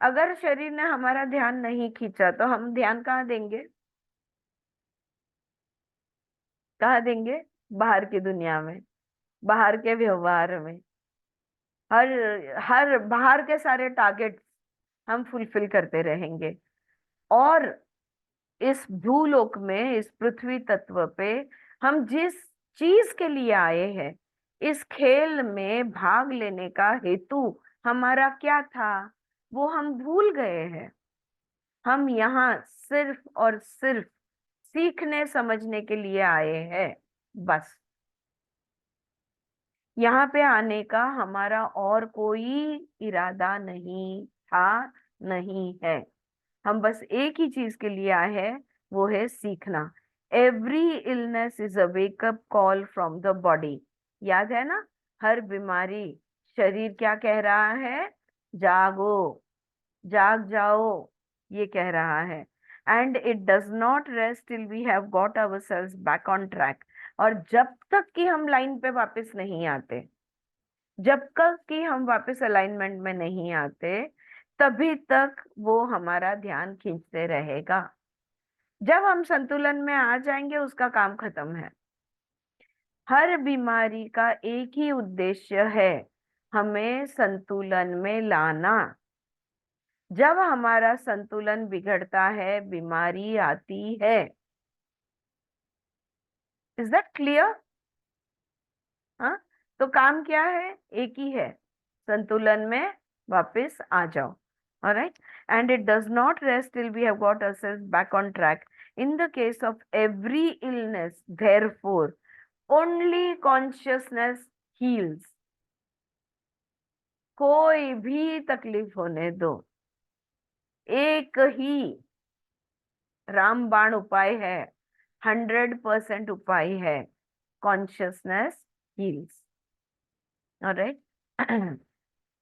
अगर शरीर ने हमारा ध्यान नहीं खींचा तो हम ध्यान कहाँ देंगे, कहाँ देंगे? बाहर की दुनिया में, बाहर के व्यवहार में, हर बाहर के सारे टारगेट हम फुलफिल करते रहेंगे। और इस भूलोक में, इस पृथ्वी तत्व पे हम जिस चीज के लिए आए हैं, इस खेल में भाग लेने का हेतु हमारा क्या था, वो हम भूल गए हैं। हम यहाँ सिर्फ और सिर्फ सीखने समझने के लिए आए हैं, बस। यहाँ पे आने का हमारा और कोई इरादा नहीं था, नहीं है। हम बस एक ही चीज के लिए आए हैं, वो है सीखना। Every illness is a wake up call from the body. याद है ना, हर बीमारी, शरीर क्या कह रहा है? जागो, जाग जाओ, ये कह रहा है। And it does not rest till we have got ourselves back on track. और जब तक कि हम लाइन पे वापस नहीं आते, जब तक कि हम वापस अलाइनमेंट में नहीं आते, तभी तक वो हमारा ध्यान खींचते रहेगा। जब हम संतुलन में आ जाएंगे, उसका काम खत्म है। हर बीमारी का एक ही उद्देश्य है, हमें संतुलन में लाना। जब हमारा संतुलन बिगड़ता है, बीमारी आती है। Is that clear? हाँ, तो काम क्या है? एक ही है, संतुलन में वापस आ जाओ। Alright, and it does not rest till we have got ourselves back on track. In the case of every illness, therefore, only consciousness heals. कोई भी तकलीफ होने दो, एक ही रामबाण उपाय है, 100% उपाय है, consciousness heels. Alright.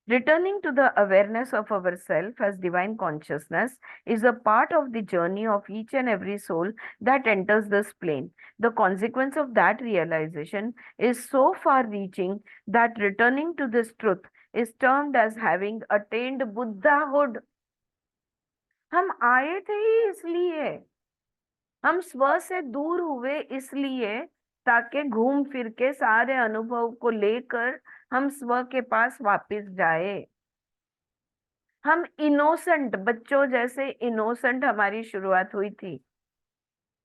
Returning to the awareness of ourself as divine consciousness is a part of the journey of each and every soul that enters this plane. The consequence of that realization is so far reaching that returning to this truth is termed as having attained Buddhahood. हम आए थे ही इसलिए, हम स्व से दूर हुए इसलिए, ताकि घूम फिर के सारे अनुभव को लेकर हम स्व के पास वापस जाए। हम इनोसेंट, बच्चों जैसे इनोसेंट हमारी शुरुआत हुई थी,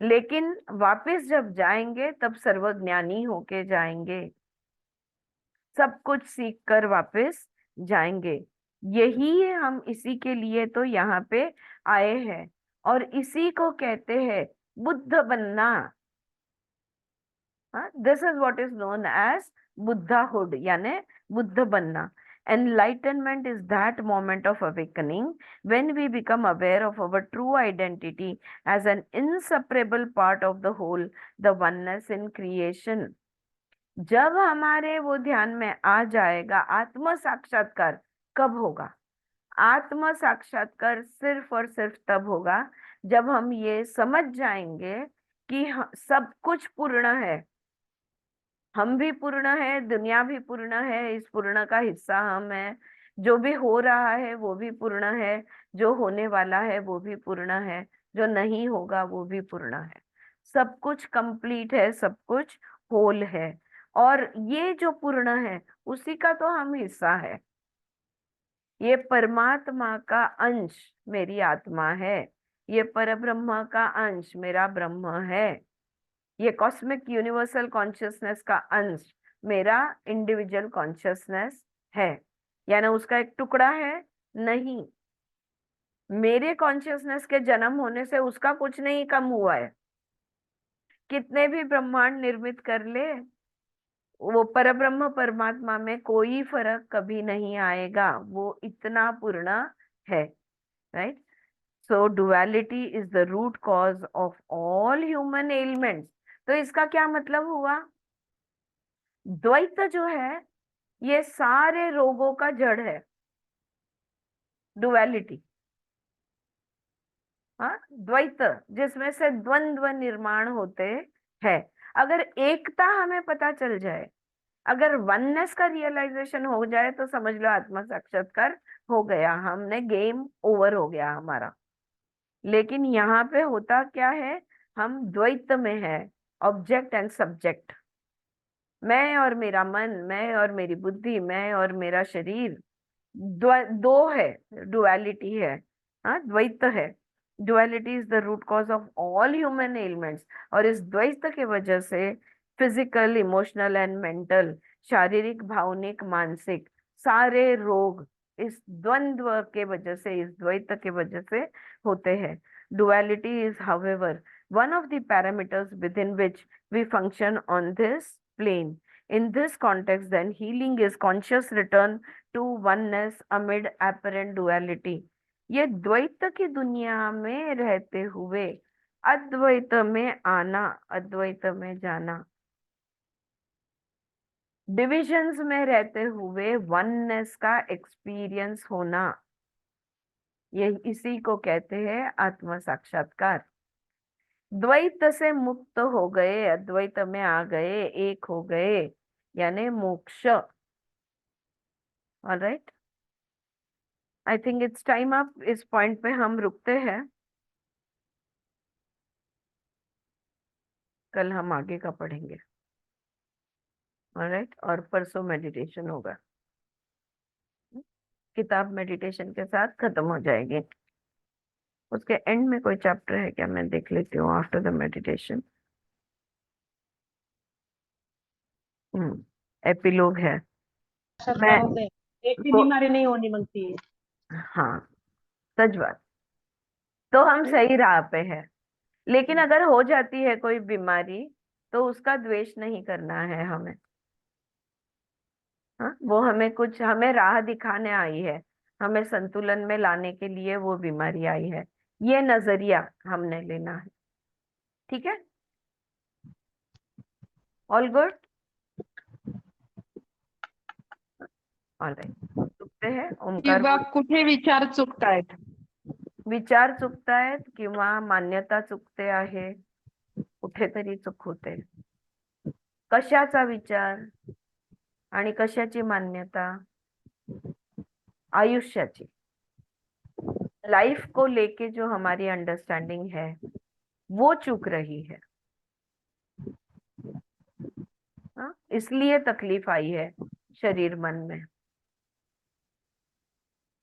लेकिन वापस जब जाएंगे तब सर्वज्ञानी होके जाएंगे, सब कुछ सीख कर वापस जाएंगे। यही है, हम इसी के लिए तो यहाँ पे आए हैं, और इसी को कहते हैं बुद्ध बनना। This is what is known as Buddhahood, यानी बुद्ध बनना। Enlightenment is that moment of awakening when we become aware of our true identity as an inseparable part of the whole, the oneness in creation. जब हमारे वो ध्यान में आ जाएगा, आत्म साक्षात्कार कब होगा? आत्म साक्षात्कार सिर्फ और सिर्फ तब होगा जब हम ये समझ जाएंगे कि सब कुछ पूर्ण है, हम भी पूर्ण है, दुनिया भी पूर्ण है, इस पूर्ण का हिस्सा हम है, जो भी हो रहा है वो भी पूर्ण है, जो होने वाला है वो भी पूर्ण है, जो नहीं होगा वो भी पूर्ण है। सब कुछ कंप्लीट है, सब कुछ होल है, और ये जो पूर्ण है उसी का तो हम हिस्सा है। ये परमात्मा का अंश मेरी आत्मा है, ये परब्रह्म का अंश मेरा ब्रह्म है, ये कॉस्मिक यूनिवर्सल कॉन्शियसनेस का अंश मेरा इंडिविजुअल कॉन्शियसनेस है। यानी उसका एक टुकड़ा है नहीं, मेरे कॉन्शियसनेस के जन्म होने से उसका कुछ नहीं कम हुआ है। कितने भी ब्रह्मांड निर्मित कर ले, वो परब्रह्म परमात्मा में कोई फर्क कभी नहीं आएगा, वो इतना पूर्ण है। Right? So duality is the root cause of all human elements. तो इसका क्या मतलब हुआ? द्वैत जो है ये सारे रोगों का जड़ है, डुअलिटी। हाँ, द्वैत जिसमें से द्वंद्व निर्माण होते हैं। अगर एकता हमें पता चल जाए, अगर वननेस का रियलाइजेशन हो जाए, तो समझ लो आत्मा साक्षात्कार हो गया, हमने गेम ओवर हो गया हमारा। लेकिन यहाँ पे होता क्या है, हम द्वैत में है, ऑब्जेक्ट एंड सब्जेक्ट, मैं और मेरा मन, मैं और मेरी बुद्धि, मैं और मेरा शरीर, दो है, डुअलिटी है। हाँ, द्वैत है। Duality is the root cause of all human elements, और इस द्वैत के वजह से फिजिकल, इमोशनल एंड मेंटल, शारीरिक, भावनिक, मानसिक सारे रोग इस द्वंद्व के वजह से, इस द्वैत के वजह से होते हैं। Duality is however one of the parameters within which we function on this plane. In this context, then, healing is conscious return to oneness amid apparent duality. ये द्वैत की दुनिया में रहते हुए अद्वैत में आना, अद्वैत में जाना, डिविजन्स में रहते हुए वननेस का एक्सपीरियंस होना, ये इसी को कहते हैं आत्म साक्षात्कार। द्वैत से मुक्त हो गए, अद्वैत में आ गए, एक हो गए, यानी मोक्ष। Alright, I think it's time up. इस पॉइंट पे हम रुकते हैं, कल हम आगे का पढ़ेंगे। ऑलराइट, और परसों मेडिटेशन होगा, किताब मेडिटेशन के साथ खत्म हो जाएगी। उसके एंड में कोई चैप्टर है क्या, मैं देख लेती हूँ आफ्टर द मेडिटेशन। एपिलोग है। मैं एक भी बीमारी नहीं होनी मांगती है। हाँ, सच बात। तो हम सही राह पे हैं, लेकिन अगर हो जाती है कोई बीमारी तो उसका द्वेष नहीं करना है हमें। हाँ, वो हमें राह दिखाने आई है, हमें संतुलन में लाने के लिए वो बीमारी आई है, ये नजरिया हमने लेना है। ठीक है, ऑल गुड, ऑलराइट। चुकते हैं ओंकार किंवा कुठे विचार चुकतायत? विचार चुकतायत किंवा मान्यता चुकते आहे, कुठेतरी चूक होते। कशाचा विचार आणि कशाची मान्यता? आयुष्याची, लाइफ को लेके जो हमारी अंडरस्टैंडिंग है वो चूक रही है। हाँ, इसलिए तकलीफ आई है शरीर मन में।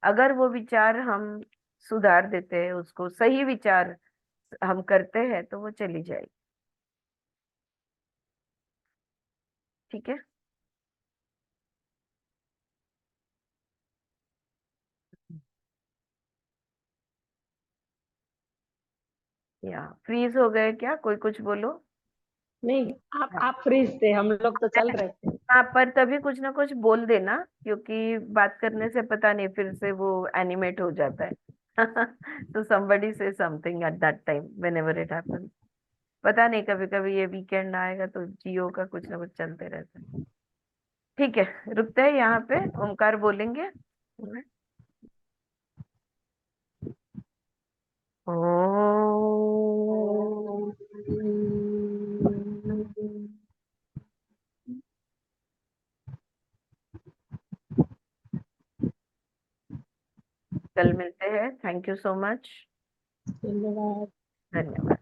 अगर वो विचार हम सुधार देते हैं, उसको सही विचार हम करते हैं, तो वो चली जाएगी। ठीक है, या फ्रीज हो गए क्या? कोई कुछ बोलो। नहीं, आप फ्रीज थे, हम लोग तो चल रहे थे। हाँ, पर तभी कुछ ना कुछ बोल देना, क्योंकि बात करने से पता नहीं फिर से वो एनिमेट हो जाता है। तो somebody say something at that time whenever it happens। पता नहीं, कभी कभी ये वीकेंड आएगा तो जियो का कुछ ना कुछ चलते रहता है। ठीक है, रुकते हैं यहाँ पे, ओमकार बोलेंगे। ओम। कल मिलते हैं। Thank you so much. धन्यवाद। धन्यवाद।